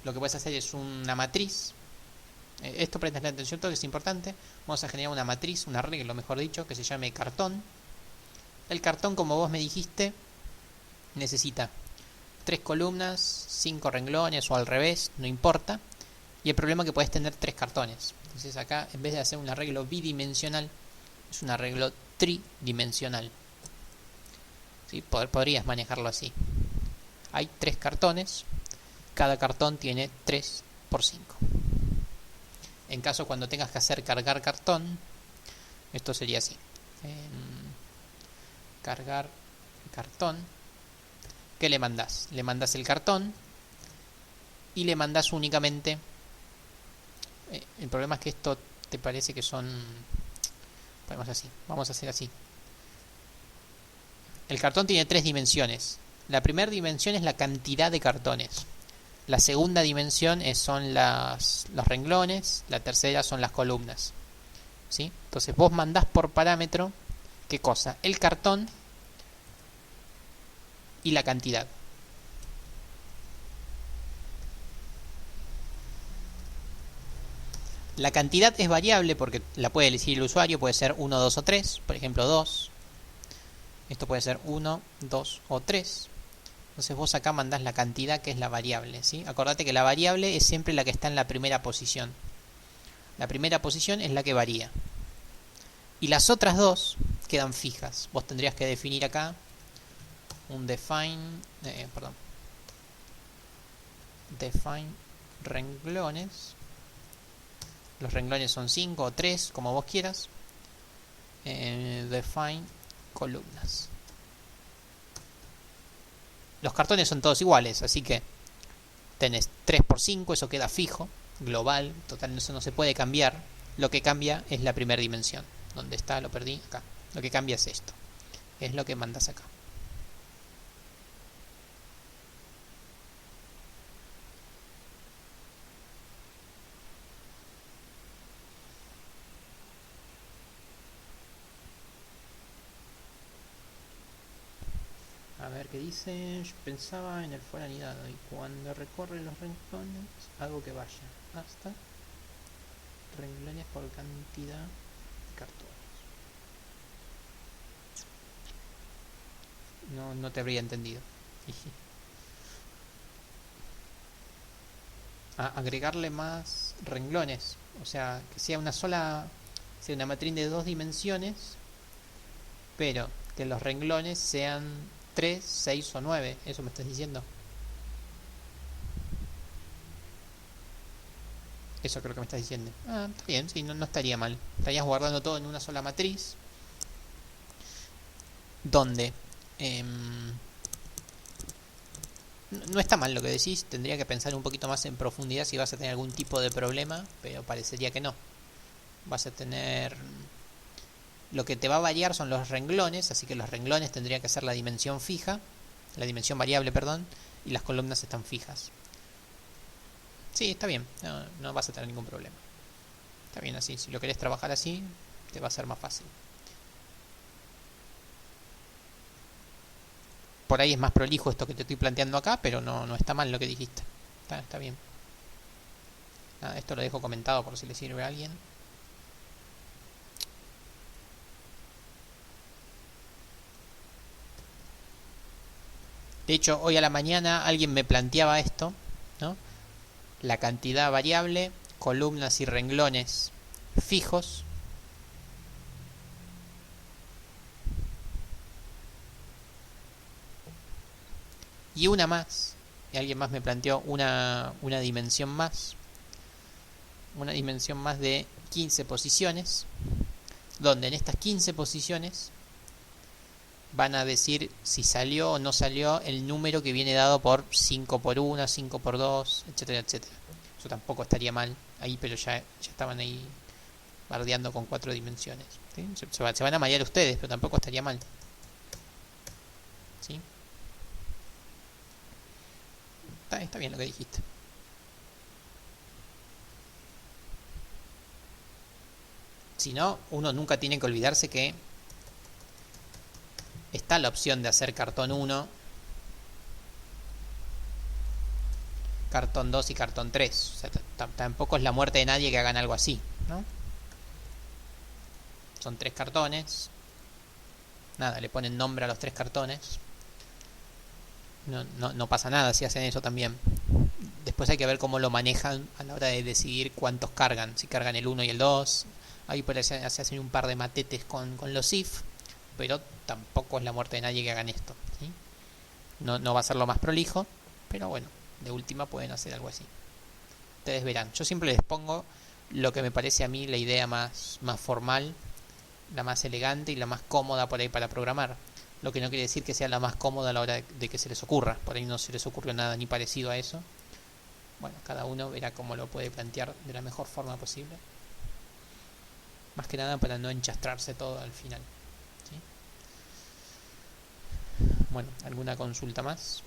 lo que puedes hacer es una matriz. Esto presta atención, todo es importante. Vamos a generar una matriz, un arreglo, mejor dicho, que se llame cartón. El cartón, como vos me dijiste, necesita 3 columnas, 5 renglones o al revés, no importa. Y el problema es que puedes tener 3 cartones. Entonces acá, en vez de hacer un arreglo bidimensional, es un arreglo tridimensional. ¿Sí? Podrías manejarlo así. Hay 3 cartones. Cada cartón tiene 3 por 5. En caso cuando tengas que hacer cargar cartón, esto sería así. Cargar cartón. ¿Qué le mandás? Le mandás el cartón y le mandás únicamente... el problema es que esto te parece que son... Vamos a hacer así. El cartón tiene 3 dimensiones. La primera dimensión es la cantidad de cartones. La segunda dimensión son los renglones. La tercera son las columnas. ¿Sí? Entonces vos mandás por parámetro, ¿qué cosa? El cartón y la cantidad. La cantidad es variable porque la puede elegir el usuario. Puede ser 1, 2 o 3. Por ejemplo, 2. Esto puede ser 1, 2 o 3. Entonces vos acá mandás la cantidad, que es la variable, ¿sí? Acordate que la variable es siempre la que está en la primera posición. La primera posición es la que varía. Y las otras dos quedan fijas. Vos tendrías que definir acá un define renglones. Los renglones son 5 o 3, como vos quieras. Define columnas. Los cartones son todos iguales, así que tenés 3 por 5, eso queda fijo, global, total, eso no se puede cambiar. Lo que cambia es la primera dimensión. ¿Dónde está? Lo perdí. Acá. Lo que cambia es esto. Es lo que mandas acá. A ver qué dice. Yo pensaba en el fuera anidado y cuando recorre los renglones hago que vaya hasta renglones por cantidad de cartones. No te habría entendido. Agregarle más renglones, o sea, que sea una matriz de 2 dimensiones, pero que los renglones sean 3, 6 o 9. Eso me estás diciendo. Eso creo que me estás diciendo. Está bien, sí, no estaría mal. Estarías guardando todo en una sola matriz, donde no está mal lo que decís. Tendría que pensar un poquito más en profundidad si vas a tener algún tipo de problema, pero parecería que no. Vas a tener... Lo que te va a variar son los renglones, así que los renglones tendría que ser la dimensión fija. la dimensión variable, perdón, y las columnas están fijas. Sí, está bien, no vas a tener ningún problema. Está bien así, si lo querés trabajar así, te va a ser más fácil. Por ahí es más prolijo esto que te estoy planteando acá, pero no está mal lo que dijiste. Está bien. Nada, esto lo dejo comentado por si le sirve a alguien. De hecho, hoy a la mañana alguien me planteaba esto, ¿no? La cantidad variable, columnas y renglones fijos. Y una más. Y alguien más me planteó una dimensión más. Una dimensión más de 15 posiciones. Donde en estas 15 posiciones van a decir si salió o no salió el número que viene dado por 5 por 1, 5 por 2, etcétera, etcétera. Eso tampoco estaría mal ahí, pero ya estaban ahí bardeando con 4 dimensiones. ¿Sí? Se van a marear ustedes, pero tampoco estaría mal. ¿Sí? Está bien lo que dijiste. Si no, uno nunca tiene que olvidarse que está la opción de hacer cartón 1, cartón 2 y cartón 3. O sea, tampoco es la muerte de nadie que hagan algo así, ¿no? Son 3 cartones. Nada, le ponen nombre a los 3 cartones. No pasa nada si hacen eso también. Después hay que ver cómo lo manejan a la hora de decidir cuántos cargan. Si cargan el 1 y el 2. Ahí por ahí se hacen un par de matetes con los if. Pero tampoco es la muerte de nadie que hagan esto, ¿sí? No va a ser lo más prolijo. Pero bueno, de última pueden hacer algo así. Ustedes verán. Yo siempre les pongo lo que me parece a mí la idea más formal, la más elegante y la más cómoda por ahí para programar. Lo que no quiere decir que sea la más cómoda a la hora de que se les ocurra. Por ahí no se les ocurrió nada ni parecido a eso. Bueno, cada uno verá cómo lo puede plantear de la mejor forma posible. Más que nada para no enchastrarse todo al final, ¿sí? Bueno, ¿alguna consulta más?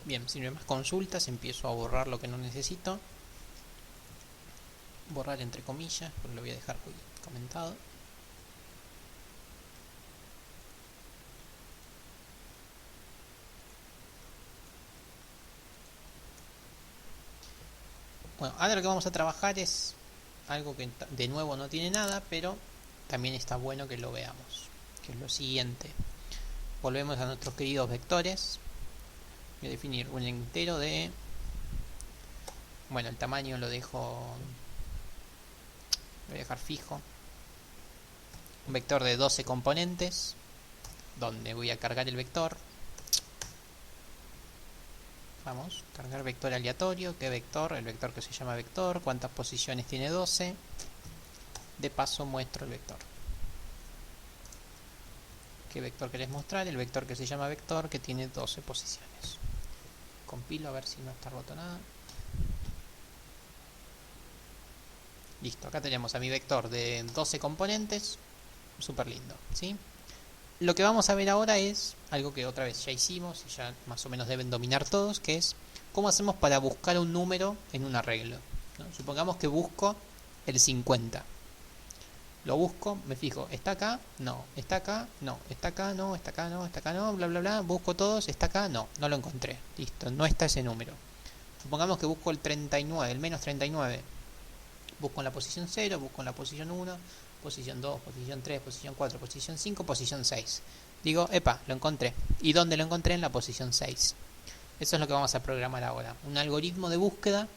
Bien, si no hay más consultas, empiezo a borrar lo que no necesito. Borrar entre comillas, porque lo voy a dejar comentado. Bueno, ahora lo que vamos a trabajar es algo que de nuevo no tiene nada, pero también está bueno que lo veamos, que es lo siguiente. Volvemos a nuestros queridos vectores. Voy a definir un entero de... Bueno, el tamaño lo dejo... Lo voy a dejar fijo. Un vector de 12 componentes, donde voy a cargar el vector. Vamos, cargar vector aleatorio. ¿Qué vector? El vector que se llama vector. ¿Cuántas posiciones tiene? 12. De paso muestro el vector. ¿Qué vector querés mostrar? El vector que se llama vector, que tiene 12 posiciones. Compilo a ver si no está roto nada. Listo, acá tenemos a mi vector de 12 componentes. Súper lindo, ¿sí? Lo que vamos a ver ahora es algo que otra vez ya hicimos y ya más o menos deben dominar todos, que es cómo hacemos para buscar un número en un arreglo, ¿no? Supongamos que busco el 50. Lo busco, me fijo, ¿está acá? No. ¿Está acá? No. ¿Está acá? No. ¿Está acá? No. ¿Está acá? No. Bla, bla, bla. Busco todos. ¿Está acá? No. No lo encontré. Listo. No está ese número. Supongamos que busco el 39, el menos 39. Busco en la posición 0, busco en la posición 1, posición 2, posición 3, posición 4, posición 5, posición 6. Digo, epa, lo encontré. ¿Y dónde lo encontré? En la posición 6. Eso es lo que vamos a programar ahora. Un algoritmo de búsqueda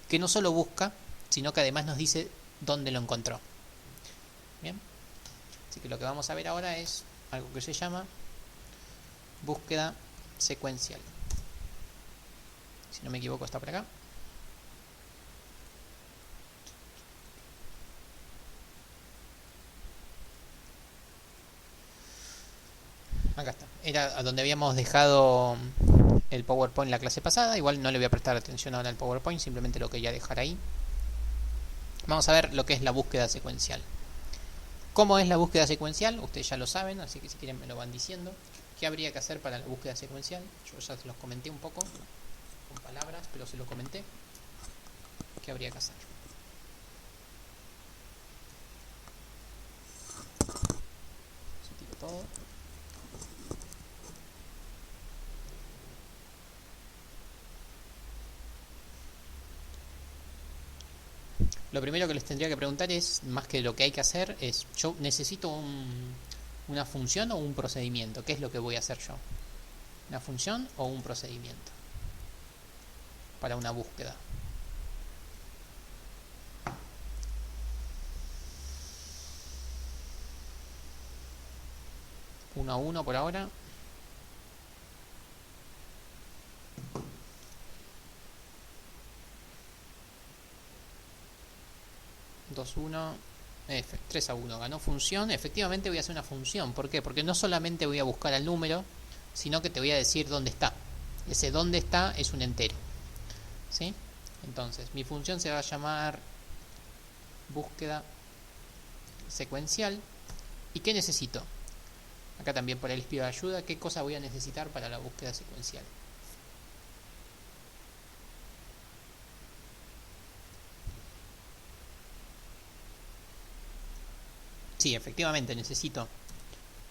que no solo busca, sino que además nos dice dónde lo encontró. Bien. Así que lo que vamos a ver ahora es algo que se llama búsqueda secuencial. Si no me equivoco está por acá. Acá está. Era a donde habíamos dejado el PowerPoint la clase pasada. Igual no le voy a prestar atención ahora al PowerPoint, simplemente lo quería dejar ahí. Vamos a ver lo que es la búsqueda secuencial. ¿Cómo es la búsqueda secuencial? Ustedes ya lo saben, así que si quieren me lo van diciendo. ¿Qué habría que hacer para la búsqueda secuencial? Yo ya se los comenté un poco, con palabras, pero se los comenté. ¿Qué habría que hacer? Se tiro todo. Lo primero que les tendría que preguntar es, más que lo que hay que hacer, es, yo necesito una función o un procedimiento. ¿Qué es lo que voy a hacer yo? ¿Una función o un procedimiento? Para una búsqueda. Uno a uno por ahora. 2-1, 3-1, ganó función. Efectivamente voy a hacer una función. ¿Por qué? Porque no solamente voy a buscar el número, sino que te voy a decir dónde está. Ese dónde está es un entero, ¿sí? Entonces mi función se va a llamar búsqueda secuencial. ¿Y qué necesito? Acá también por ahí les pido ayuda. ¿Qué cosa voy a necesitar para la búsqueda secuencial? Sí, efectivamente necesito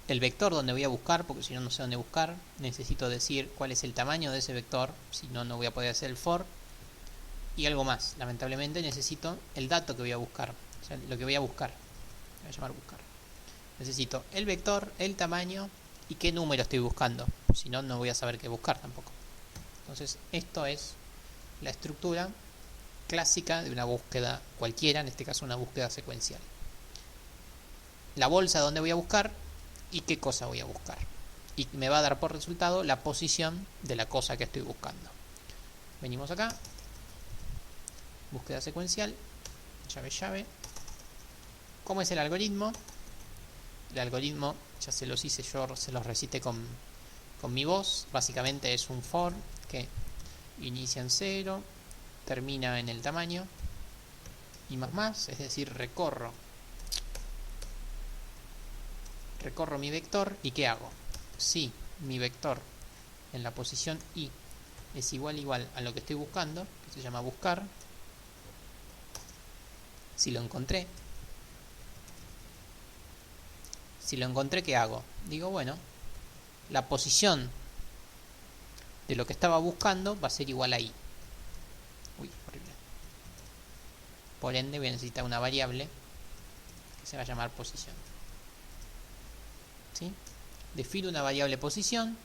el vector donde voy a buscar, porque si no, no sé dónde buscar. Necesito decir cuál es el tamaño de ese vector, si no, no voy a poder hacer el for. Y algo más, lamentablemente necesito el dato que voy a buscar, o sea, lo que voy a buscar. Voy a llamar buscar. Necesito el vector, el tamaño y qué número estoy buscando. Si no, no voy a saber qué buscar tampoco. Entonces, esto es la estructura clásica de una búsqueda cualquiera, en este caso una búsqueda secuencial. La bolsa donde voy a buscar y qué cosa voy a buscar. Y me va a dar por resultado la posición de la cosa que estoy buscando. Venimos acá. Búsqueda secuencial. Llave, llave. ¿Cómo es el algoritmo? El algoritmo ya se los hice yo, se los recité con mi voz. Básicamente es un for que inicia en 0, termina en el tamaño y más, es decir, recorro mi vector. ¿Y qué hago? Si mi vector en la posición i es igual a lo que estoy buscando, que se llama buscar, si lo encontré, ¿qué hago? Digo, bueno, la posición de lo que estaba buscando va a ser igual a i. Uy, horrible. Por ende voy a necesitar una variable que se va a llamar posición. ¿Sí? Defino una variable posición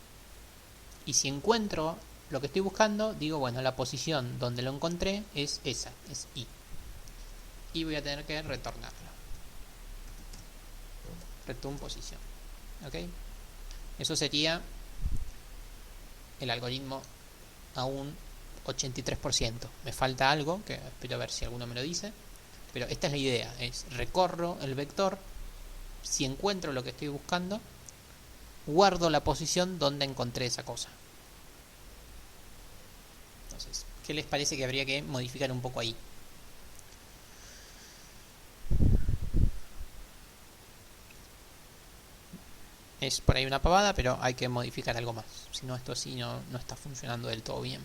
y si encuentro lo que estoy buscando, digo, bueno, la posición donde lo encontré es esa, es i. Y voy a tener que retornarlo. Return posición. ¿Ok? Eso sería el algoritmo a un 83%. Me falta algo, que espero ver si alguno me lo dice. Pero esta es la idea, es recorro el vector, si encuentro lo que estoy buscando, guardo la posición donde encontré esa cosa. Entonces, ¿qué les parece que habría que modificar un poco ahí? Es por ahí una pavada, pero hay que modificar algo más. Si no, esto sí no está funcionando del todo bien.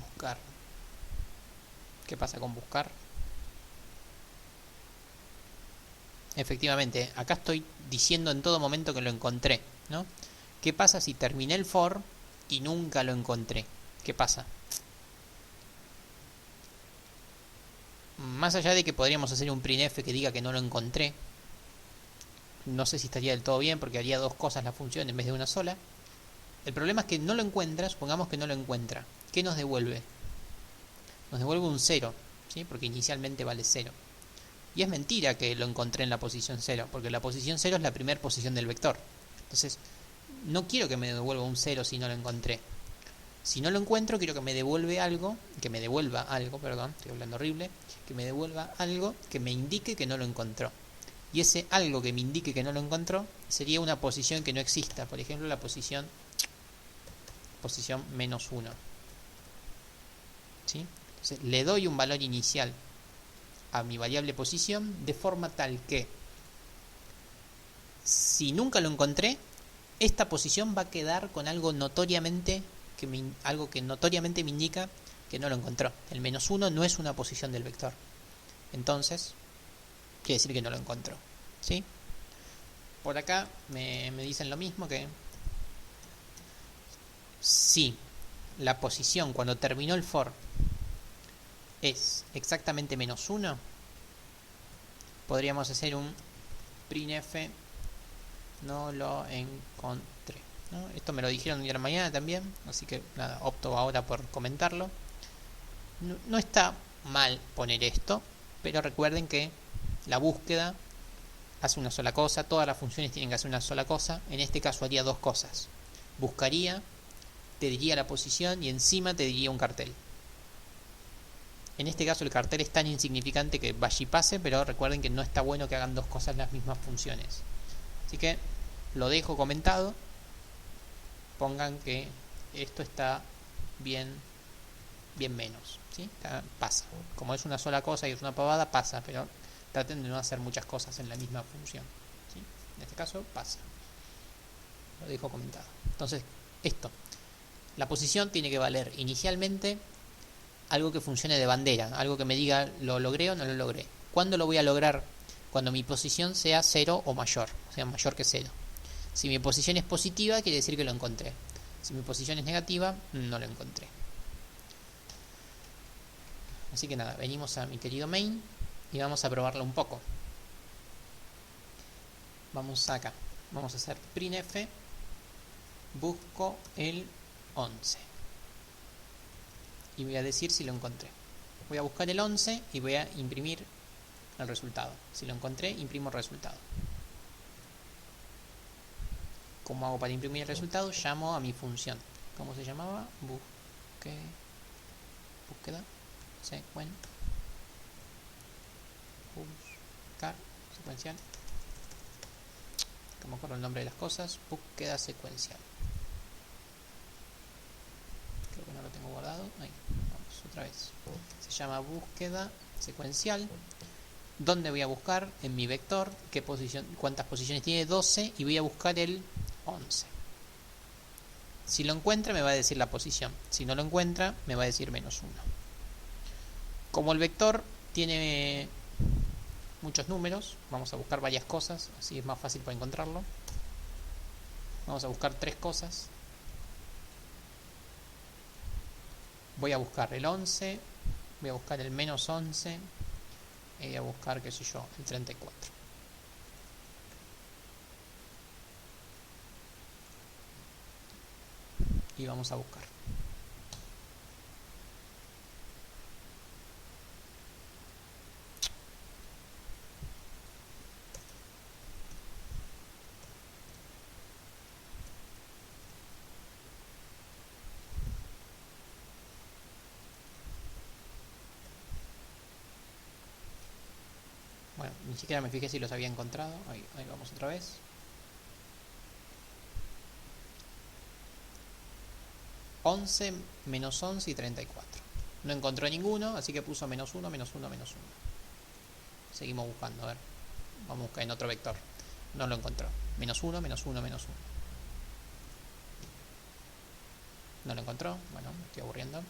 Buscar. ¿Qué pasa con buscar? Efectivamente, acá estoy diciendo en todo momento que lo encontré, ¿no? ¿Qué pasa si terminé el for y nunca lo encontré? ¿Qué pasa? Más allá de que podríamos hacer un printf que diga que no lo encontré, no sé si estaría del todo bien porque haría dos cosas la función en vez de una sola. El problema es que no lo encuentra, supongamos que no lo encuentra. ¿Qué nos devuelve? Nos devuelve un 0, ¿sí? Porque inicialmente vale 0. Y es mentira que lo encontré en la posición 0, porque la posición 0 es la primera posición del vector. Entonces, no quiero que me devuelva un 0 si no lo encontré. Si no lo encuentro, quiero que me devuelva algo, perdón, estoy hablando horrible, que me devuelva algo que me indique que no lo encontró. Y ese algo que me indique que no lo encontró sería una posición que no exista, por ejemplo la posición -1. ¿Sí? Entonces, le doy un valor inicial a mi variable posición de forma tal que si nunca lo encontré, esta posición va a quedar con algo notoriamente que notoriamente me indica que no lo encontró. El -1 no es una posición del vector. Entonces, quiere decir que no lo encontró. ¿Sí? Por acá me dicen lo mismo, que si la posición cuando terminó el for es exactamente -1, podríamos hacer un printf no lo encontré, ¿no? Esto me lo dijeron hoy a la mañana también, así que nada, opto ahora por comentarlo. No está mal poner esto, pero recuerden que la búsqueda hace una sola cosa, todas las funciones tienen que hacer una sola cosa. En este caso haría dos cosas: buscaría, te diría la posición y encima te diría un cartel. En este caso el cartel es tan insignificante que vaya y pase, pero recuerden que no está bueno que hagan dos cosas las mismas funciones. Así que lo dejo comentado. Pongan que esto está bien menos, ¿sí? Pasa. Como es una sola cosa y es una pavada, pasa, pero traten de no hacer muchas cosas en la misma función, ¿sí? En este caso pasa. Lo dejo comentado. Entonces, esto. La posición tiene que valer inicialmente algo que funcione de bandera, algo que me diga lo logré o no lo logré. ¿Cuándo lo voy a lograr? Cuando mi posición sea 0 o mayor, o sea, mayor que 0. Si mi posición es positiva, quiere decir que lo encontré. Si mi posición es negativa, no lo encontré. Así que nada, venimos a mi querido main y vamos a probarlo un poco. Vamos acá, vamos a hacer printf busco el 11 y voy a decir si lo encontré. Voy a buscar el 11 y voy a imprimir el resultado. Si lo encontré, imprimo el resultado. ¿Cómo hago para imprimir el resultado? Llamo a mi función. ¿Cómo se llamaba? Búsqueda buscar secuencial. Que me acuerdo el nombre de las cosas. Búsqueda secuencial. Creo que no lo tengo guardado. Ahí, vamos otra vez. Se llama búsqueda secuencial. ¿Dónde voy a buscar? En mi vector. ¿Cuántas posiciones tiene? 12. Y voy a buscar el 11. Si lo encuentra me va a decir la posición. Si no lo encuentra me va a decir -1. Como el vector tiene muchos números, vamos a buscar varias cosas, así es más fácil para encontrarlo. Vamos a buscar 3 cosas. Voy a buscar el 11, voy a buscar el -11 y voy a buscar, qué sé yo, el 34. Y vamos a buscar. Bueno, ni siquiera me fijé si los había encontrado. Ahí vamos otra vez. -11 y 34. No encontró ninguno, así que puso -1, -1. Seguimos buscando, a ver. Vamos a buscar en otro vector. No lo encontró. -1, -1. No lo encontró. Bueno, me estoy aburriendo.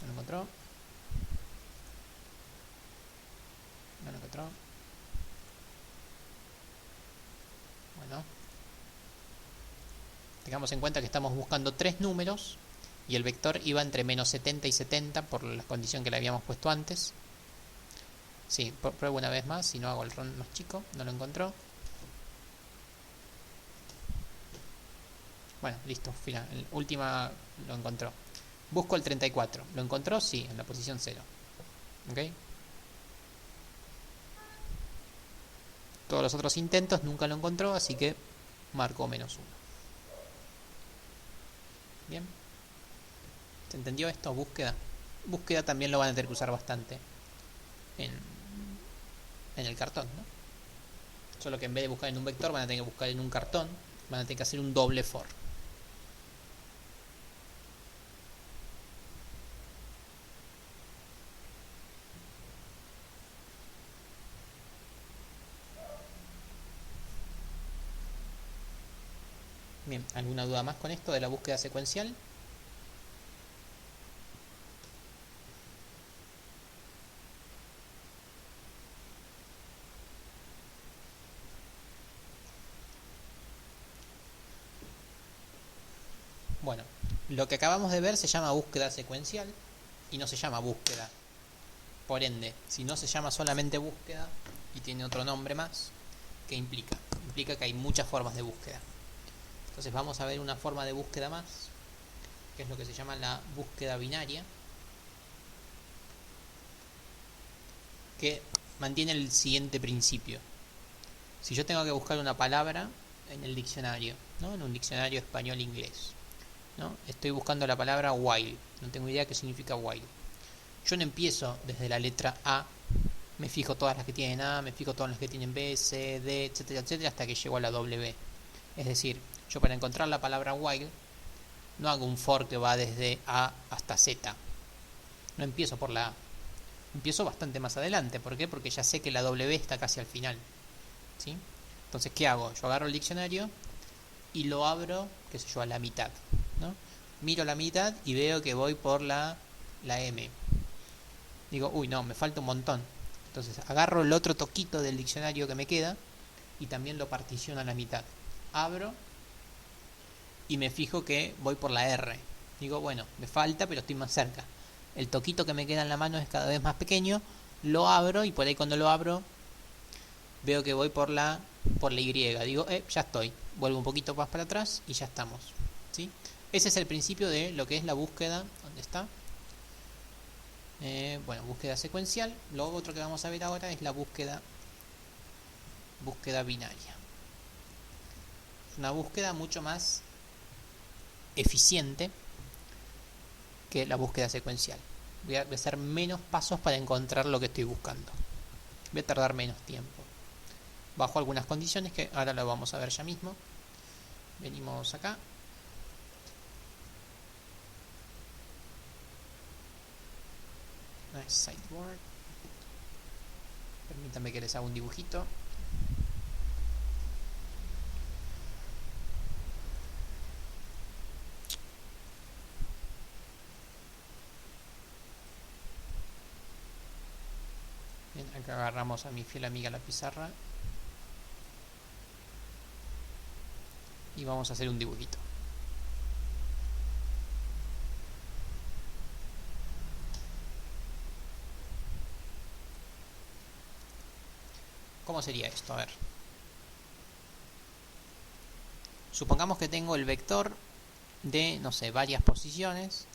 No lo encontró. No lo encontró. Bueno. Tengamos en cuenta que estamos buscando 3 números y el vector iba entre -70 y 70 por la condición que le habíamos puesto antes. Sí, pruebo una vez más, si no hago el run más chico. No lo encontró. Bueno, listo, final. Última lo encontró. Busco el 34. ¿Lo encontró? Sí, en la posición 0. ¿Ok? Todos los otros intentos nunca lo encontró, así que marcó -1. Bien, ¿se entendió esto? Búsqueda. Búsqueda también lo van a tener que usar bastante en, en el cartón, ¿no? Solo que en vez de buscar en un vector van a tener que buscar en un cartón, van a tener que hacer un doble for. Bien, ¿alguna duda más con esto de la búsqueda secuencial? Bueno, lo que acabamos de ver se llama búsqueda secuencial y no se llama búsqueda. Por ende, si no se llama solamente búsqueda y tiene otro nombre más, ¿qué implica? Implica que hay muchas formas de búsqueda. Entonces vamos a ver una forma de búsqueda más, que es lo que se llama la búsqueda binaria, que mantiene el siguiente principio. Si yo tengo que buscar una palabra en el diccionario, ¿no? En un diccionario español-inglés, ¿no? Estoy buscando la palabra while, no tengo idea qué significa while. Yo no empiezo desde la letra A, me fijo todas las que tienen A, me fijo todas las que tienen B, C, D, etcétera, etcétera, hasta que llego a la W. Es decir, yo para encontrar la palabra while no hago un for que va desde A hasta Z. No empiezo por la A. Empiezo bastante más adelante. ¿Por qué? Porque ya sé que la W está casi al final, ¿sí? Entonces, ¿qué hago? Yo agarro el diccionario y lo abro, qué sé yo, a la mitad, ¿no? Miro la mitad y veo que voy por la M. Digo, uy, no, me falta un montón. Entonces agarro el otro toquito del diccionario que me queda y también lo particiono a la mitad. Abro y me fijo que voy por la R. Digo, bueno, me falta, pero estoy más cerca. El toquito que me queda en la mano es cada vez más pequeño. Lo abro y por ahí cuando lo abro veo que voy por la Y. Digo, ya estoy. Vuelvo un poquito más para atrás y ya estamos, ¿sí? Ese es el principio de lo que es la búsqueda. ¿Dónde está? Bueno, búsqueda secuencial. Lo otro que vamos a ver ahora es la búsqueda binaria. Es una búsqueda mucho más eficiente que la búsqueda secuencial. Voy a hacer menos pasos para encontrar lo que estoy buscando. Voy a tardar menos tiempo. Bajo algunas condiciones que ahora lo vamos a ver ya mismo. Venimos acá. Sideboard. Permítanme que les haga un dibujito. Bien, acá agarramos a mi fiel amiga la pizarra y vamos a hacer un dibujito. ¿Cómo sería esto? A ver. Supongamos que tengo el vector de, no sé, varias posiciones.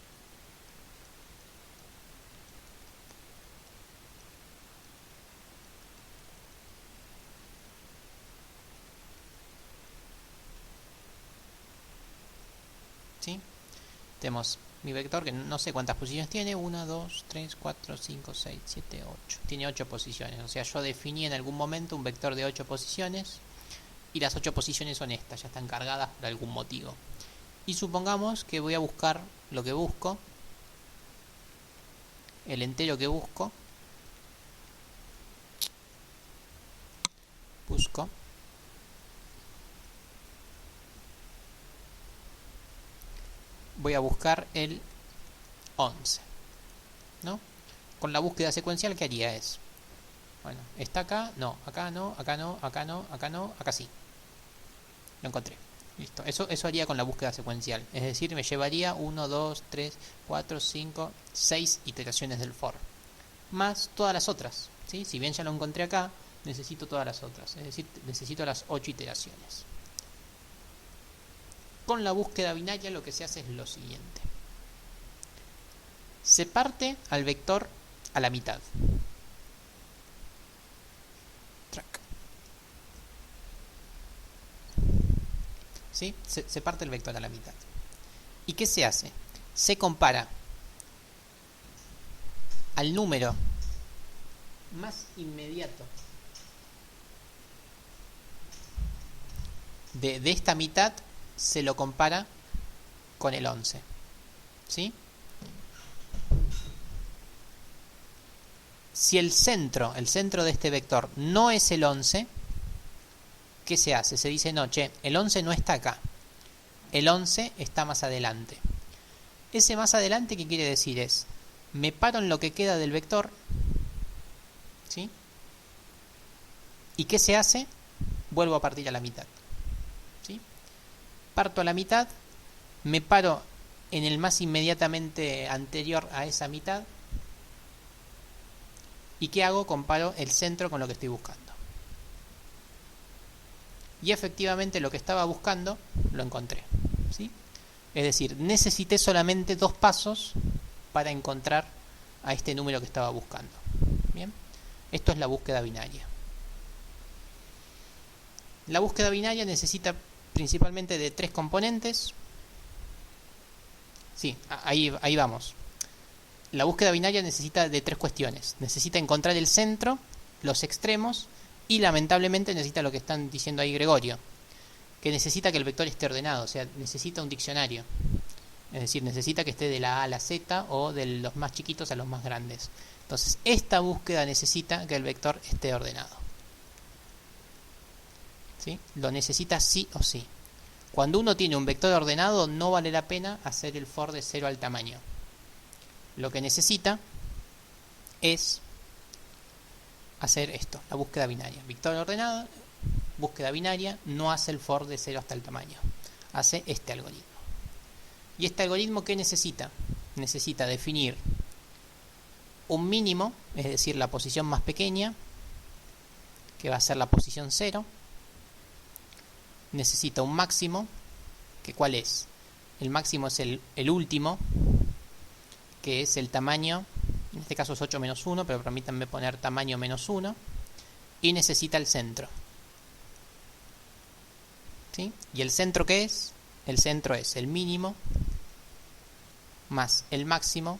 ¿Sí? Tenemos mi vector que no sé cuántas posiciones tiene. 1, 2, 3, 4, 5, 6, 7, 8. Tiene 8 posiciones. O sea, yo definí en algún momento un vector de 8 posiciones. Y las 8 posiciones son estas. Ya están cargadas por algún motivo. Y supongamos que voy a buscar lo que busco. El entero que busco. Busco. Voy a buscar el 11, ¿no? Con la búsqueda secuencial, ¿qué haría? Es, bueno, está acá, no, acá no, acá no, acá no, acá no, acá sí. Lo encontré. Listo. Eso haría con la búsqueda secuencial. Es decir, me llevaría 1, 2, 3, 4, 5, 6 iteraciones del for. Más todas las otras, ¿sí? Si bien ya lo encontré acá, necesito todas las otras. Es decir, necesito las 8 iteraciones. Con la búsqueda binaria lo que se hace es lo siguiente. Se parte al vector a la mitad. Track. ¿Sí? Se parte el vector a la mitad. ¿Y qué se hace? Se compara al número más inmediato de esta mitad, se lo compara con el 11. ¿Sí? Si el centro de este vector no es el 11, ¿qué se hace? Se dice, no, che, el 11 no está acá. El 11 está más adelante. Ese más adelante, ¿qué quiere decir? Es, me paro en lo que queda del vector, ¿sí? ¿Y qué se hace? Vuelvo a partir a la mitad, ¿sí? Parto a la mitad, me paro en el más inmediatamente anterior a esa mitad. ¿Y qué hago? Comparo el centro con lo que estoy buscando. Y efectivamente lo que estaba buscando lo encontré, ¿sí? Es decir, necesité solamente 2 pasos para encontrar a este número que estaba buscando. Bien, esto es la búsqueda binaria. La búsqueda binaria necesita principalmente de 3 componentes. Sí, ahí vamos. La búsqueda binaria necesita de 3 cuestiones. Necesita encontrar el centro, los extremos y lamentablemente necesita lo que están diciendo ahí Gregorio, que necesita que el vector esté ordenado, o sea, necesita un diccionario. Es decir, necesita que esté de la A a la Z o de los más chiquitos a los más grandes. Entonces, esta búsqueda necesita que el vector esté ordenado, ¿sí? Lo necesita sí o sí. Cuando uno tiene un vector ordenado, no vale la pena hacer el for de 0 al tamaño. Lo que necesita es hacer esto, la búsqueda binaria. Vector ordenado, búsqueda binaria, no hace el for de 0 hasta el tamaño. Hace este algoritmo. ¿Y este algoritmo qué necesita? Necesita definir un mínimo, es decir, la posición más pequeña, que va a ser la posición 0. Necesita un máximo, que ¿cuál es? El máximo es el último, que es el tamaño, en este caso es 8 menos 1, pero permítanme poner tamaño menos 1, y necesita el centro, ¿sí? ¿Y el centro qué es? El centro es el mínimo más el máximo,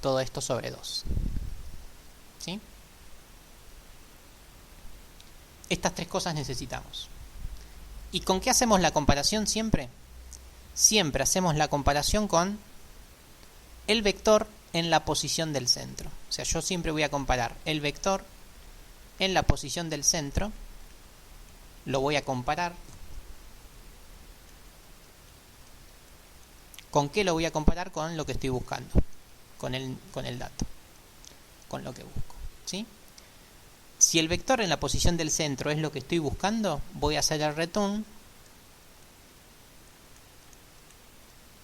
todo esto sobre 2, ¿sí? Estas 3 cosas necesitamos. ¿Y con qué hacemos la comparación siempre? Siempre hacemos la comparación con el vector en la posición del centro. O sea, yo siempre voy a comparar el vector en la posición del centro, lo voy a comparar. ¿Con qué lo voy a comparar? Con lo que estoy buscando, con el dato, con lo que busco, ¿sí? Si el vector en la posición del centro es lo que estoy buscando, voy a hacer el return.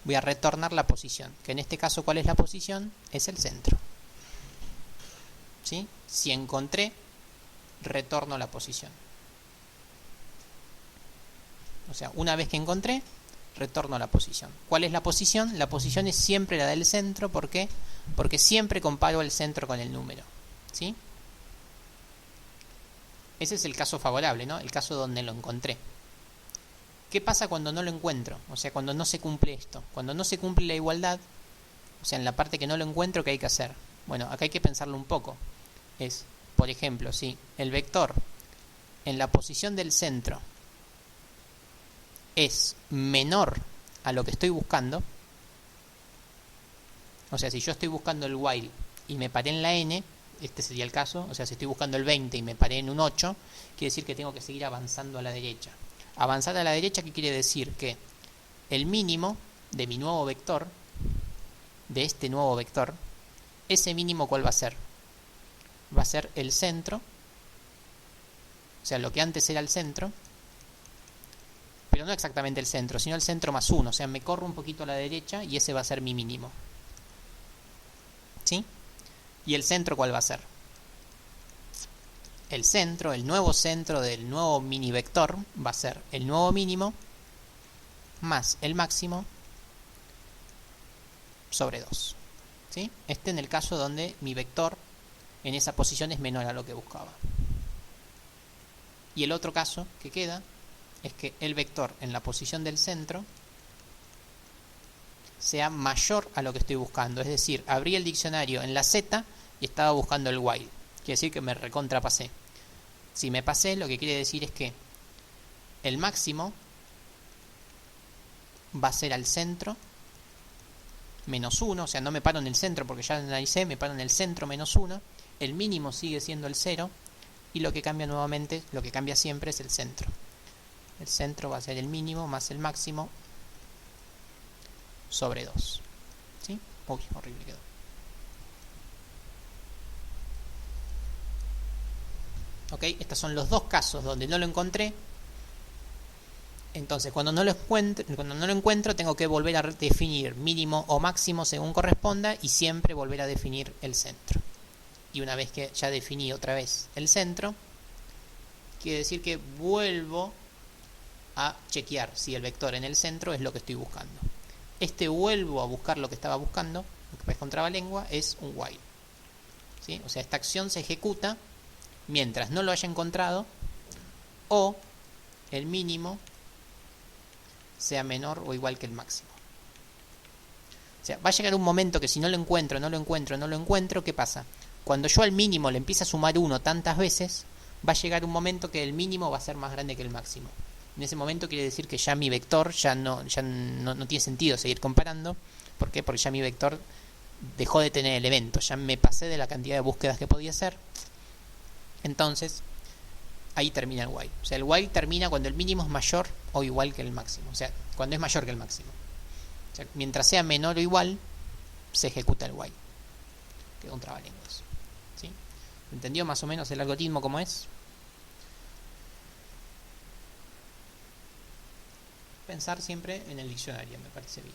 Voy a retornar la posición, que en este caso, ¿cuál es la posición? Es el centro, ¿sí? Si encontré, retorno la posición. O sea, una vez que encontré, retorno la posición. ¿Cuál es la posición? La posición es siempre la del centro. ¿Por qué? Porque siempre comparo el centro con el número, ¿sí? Ese es el caso favorable, ¿no? El caso donde lo encontré. ¿Qué pasa cuando no lo encuentro? O sea, cuando no se cumple esto. Cuando no se cumple la igualdad, o sea, en la parte que no lo encuentro, ¿qué hay que hacer? Bueno, acá hay que pensarlo un poco. Es, por ejemplo, si el vector en la posición del centro es menor a lo que estoy buscando, o sea, si yo estoy buscando el while y me paré en la n, este sería el caso, o sea, si estoy buscando el 20 y me paré en un 8, quiere decir que tengo que seguir avanzando a la derecha. Avanzar a la derecha, ¿qué quiere decir? Que el mínimo de mi nuevo vector, de este nuevo vector, ese mínimo, ¿cuál va a ser? Va a ser el centro, o sea, lo que antes era el centro, pero no exactamente el centro, sino el centro más 1, o sea, me corro un poquito a la derecha y ese va a ser mi mínimo, ¿sí? ¿Y el centro cuál va a ser? El centro, el nuevo centro del nuevo mini vector va a ser el nuevo mínimo más el máximo sobre 2, ¿sí? Este en el caso donde mi vector en esa posición es menor a lo que buscaba. Y el otro caso que queda es que el vector en la posición del centro sea mayor a lo que estoy buscando. Es decir, abrí el diccionario en la Z y estaba buscando el while. Quiere decir que me recontrapasé. Si me pasé, lo que quiere decir es que el máximo va a ser al centro menos 1, o sea, no me paro en el centro porque ya analicé, me paro en el centro menos 1, el mínimo sigue siendo el 0 y lo que cambia nuevamente, lo que cambia siempre es el centro. El centro va a ser el mínimo más el máximo sobre 2. ¿Sí? Uy, horrible quedó. Ok, estos son los dos casos donde no lo encontré. Entonces, cuando no lo encuentro, tengo que volver a definir mínimo o máximo según corresponda y siempre volver a definir el centro. Y una vez que ya definí otra vez el centro, quiere decir que vuelvo a chequear si el vector en el centro es lo que estoy buscando. Este vuelvo a buscar lo que estaba buscando, lo que parece con trabalengua, es un while. ¿Sí? O sea, esta acción se ejecuta mientras no lo haya encontrado o el mínimo sea menor o igual que el máximo. O sea, va a llegar un momento que si no lo encuentro, ¿qué pasa? Cuando yo al mínimo le empiece a sumar 1 tantas veces, va a llegar un momento que el mínimo va a ser más grande que el máximo. En ese momento quiere decir que ya mi vector ya no tiene sentido seguir comparando. ¿Por qué? Porque ya mi vector dejó de tener elementos, ya me pasé de la cantidad de búsquedas que podía hacer. Entonces, ahí termina el while. O sea, el while termina cuando el mínimo es mayor o igual que el máximo. O sea, cuando es mayor que el máximo. O sea, mientras sea menor o igual, se ejecuta el while. Quedó un trabalenguas. ¿Sí? ¿Entendió más o menos el algoritmo cómo es? Pensar siempre en el diccionario, me parece bien.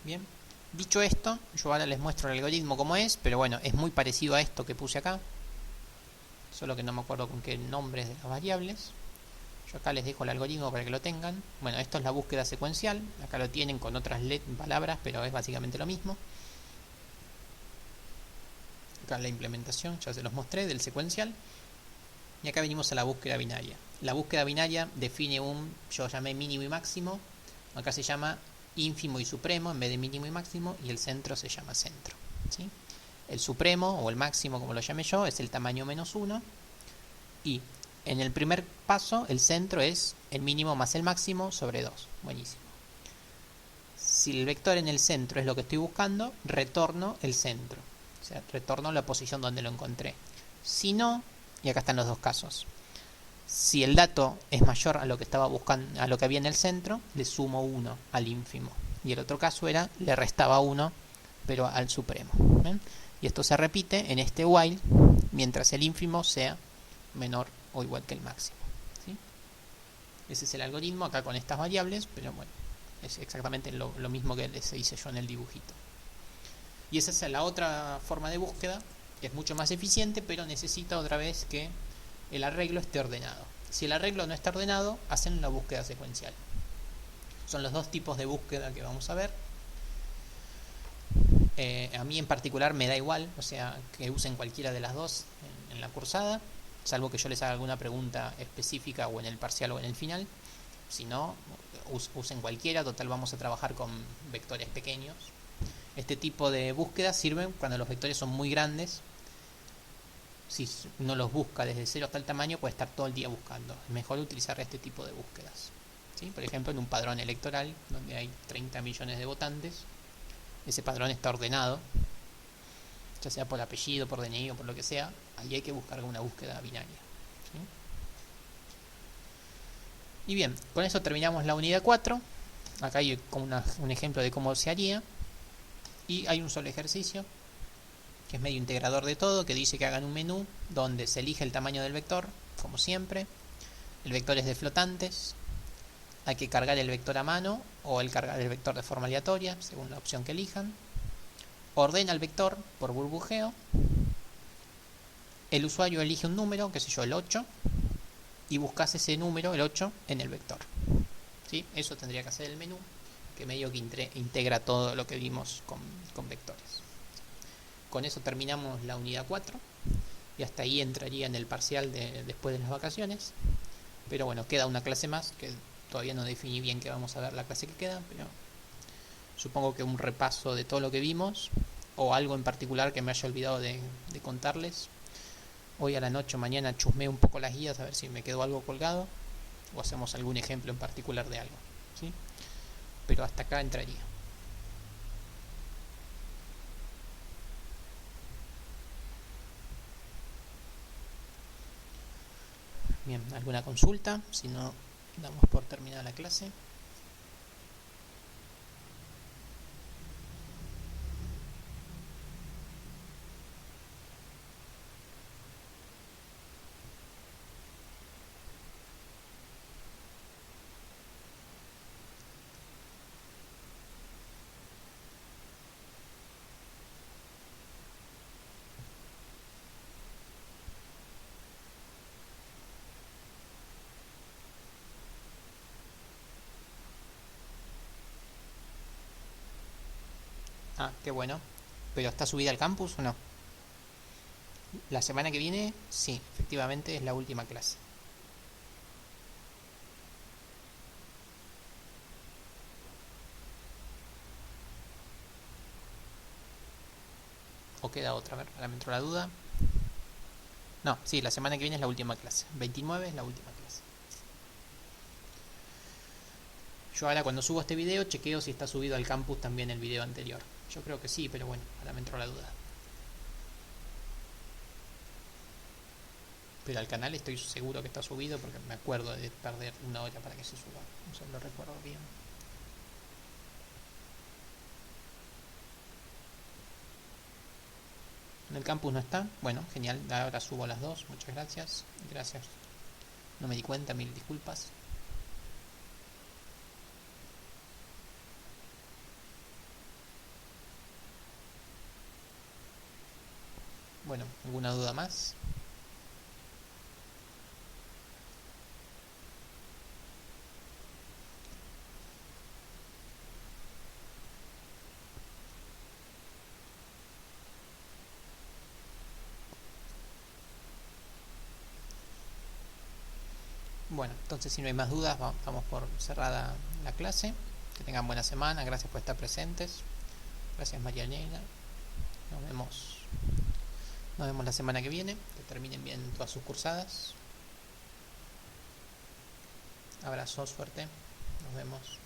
Bien, dicho esto, yo ahora les muestro el algoritmo como es, pero bueno, es muy parecido a esto que puse acá, solo que no me acuerdo con qué nombres de las variables. Yo acá les dejo el algoritmo para que lo tengan. Bueno, esto es la búsqueda secuencial, acá lo tienen con otras palabras, pero es básicamente lo mismo. Acá la implementación, ya se los mostré, del secuencial. Y acá venimos a la búsqueda binaria. La búsqueda binaria define yo llamé mínimo y máximo, acá se llama ínfimo y supremo en vez de mínimo y máximo, y el centro se llama centro. ¿Sí? El supremo o el máximo, como lo llamé yo, es el tamaño menos 1, y en el primer paso el centro es el mínimo más el máximo sobre 2. Buenísimo. Si el vector en el centro es lo que estoy buscando, retorno el centro, o sea, retorno la posición donde lo encontré. Si no, y acá están los dos casos, si el dato es mayor a lo que estaba buscando, a lo que había en el centro, le sumo 1 al ínfimo. Y el otro caso era, le restaba 1, pero al supremo. ¿Ven? Y esto se repite en este while, mientras el ínfimo sea menor o igual que el máximo. ¿Sí? Ese es el algoritmo acá con estas variables, pero bueno, es exactamente lo mismo que les hice yo en el dibujito. Y esa es la otra forma de búsqueda, que es mucho más eficiente, pero necesita otra vez que el arreglo esté ordenado. Si el arreglo no está ordenado, hacen la búsqueda secuencial. Son los dos tipos de búsqueda que vamos a ver. A mí en particular me da igual, o sea, que usen cualquiera de las dos en la cursada, salvo que yo les haga alguna pregunta específica o en el parcial o en el final. Si no, usen cualquiera, total vamos a trabajar con vectores pequeños. Este tipo de búsqueda sirven cuando los vectores son muy grandes. Si uno los busca desde 0 hasta el tamaño, puede estar todo el día buscando. Es mejor utilizar este tipo de búsquedas. ¿Sí? Por ejemplo, en un padrón electoral donde hay 30 millones de votantes, ese padrón está ordenado, ya sea por apellido, por DNI o por lo que sea. Ahí hay que buscar una búsqueda binaria. ¿Sí? Y bien, con eso terminamos la unidad 4. Acá hay un ejemplo de cómo se haría. Y hay un solo ejercicio, que es medio integrador de todo, que dice que hagan un menú donde se elige el tamaño del vector, como siempre. El vector es de flotantes. Hay que cargar el vector a mano o cargar el vector de forma aleatoria, según la opción que elijan. Ordena el vector por burbujeo. El usuario elige un número, qué sé yo, el 8, y buscas ese número, el 8, en el vector. ¿Sí? Eso tendría que hacer el menú. que medio que integra todo lo que vimos con vectores. Con eso terminamos la unidad 4 y hasta ahí entraría en el parcial después de las vacaciones. Pero bueno, queda una clase más que todavía no definí bien que vamos a ver la clase que queda, pero supongo que un repaso de todo lo que vimos o algo en particular que me haya olvidado de contarles. Hoy a la noche o mañana chusmeo un poco las guías a ver si me quedó algo colgado o hacemos algún ejemplo en particular de algo, ¿sí? Pero hasta acá entraría. Bien, ¿alguna consulta? Si no, damos por terminada la clase. Ah, qué bueno. ¿Pero está subida al campus o no? La semana que viene, sí, efectivamente es la última clase. ¿O queda otra? A ver, ahora me entró la duda. No, sí, la semana que viene es la última clase. 29 es la última clase. Yo ahora cuando subo este video chequeo si está subido al campus también el video anterior. Yo creo que sí, pero bueno, ahora me entró la duda. Pero al canal estoy seguro que está subido porque me acuerdo de perder una hora para que se suba. No sé, lo recuerdo bien. En el campus no está. Bueno, genial. Ahora subo las dos. Muchas gracias. Gracias. No me di cuenta, mil disculpas. Bueno, ¿alguna duda más? Bueno, entonces si no hay más dudas, vamos por cerrada la clase. Que tengan buena semana. Gracias por estar presentes. Gracias María Elena. Nos vemos. Nos vemos la semana que viene. Que terminen bien todas sus cursadas. Abrazos, suerte. Nos vemos.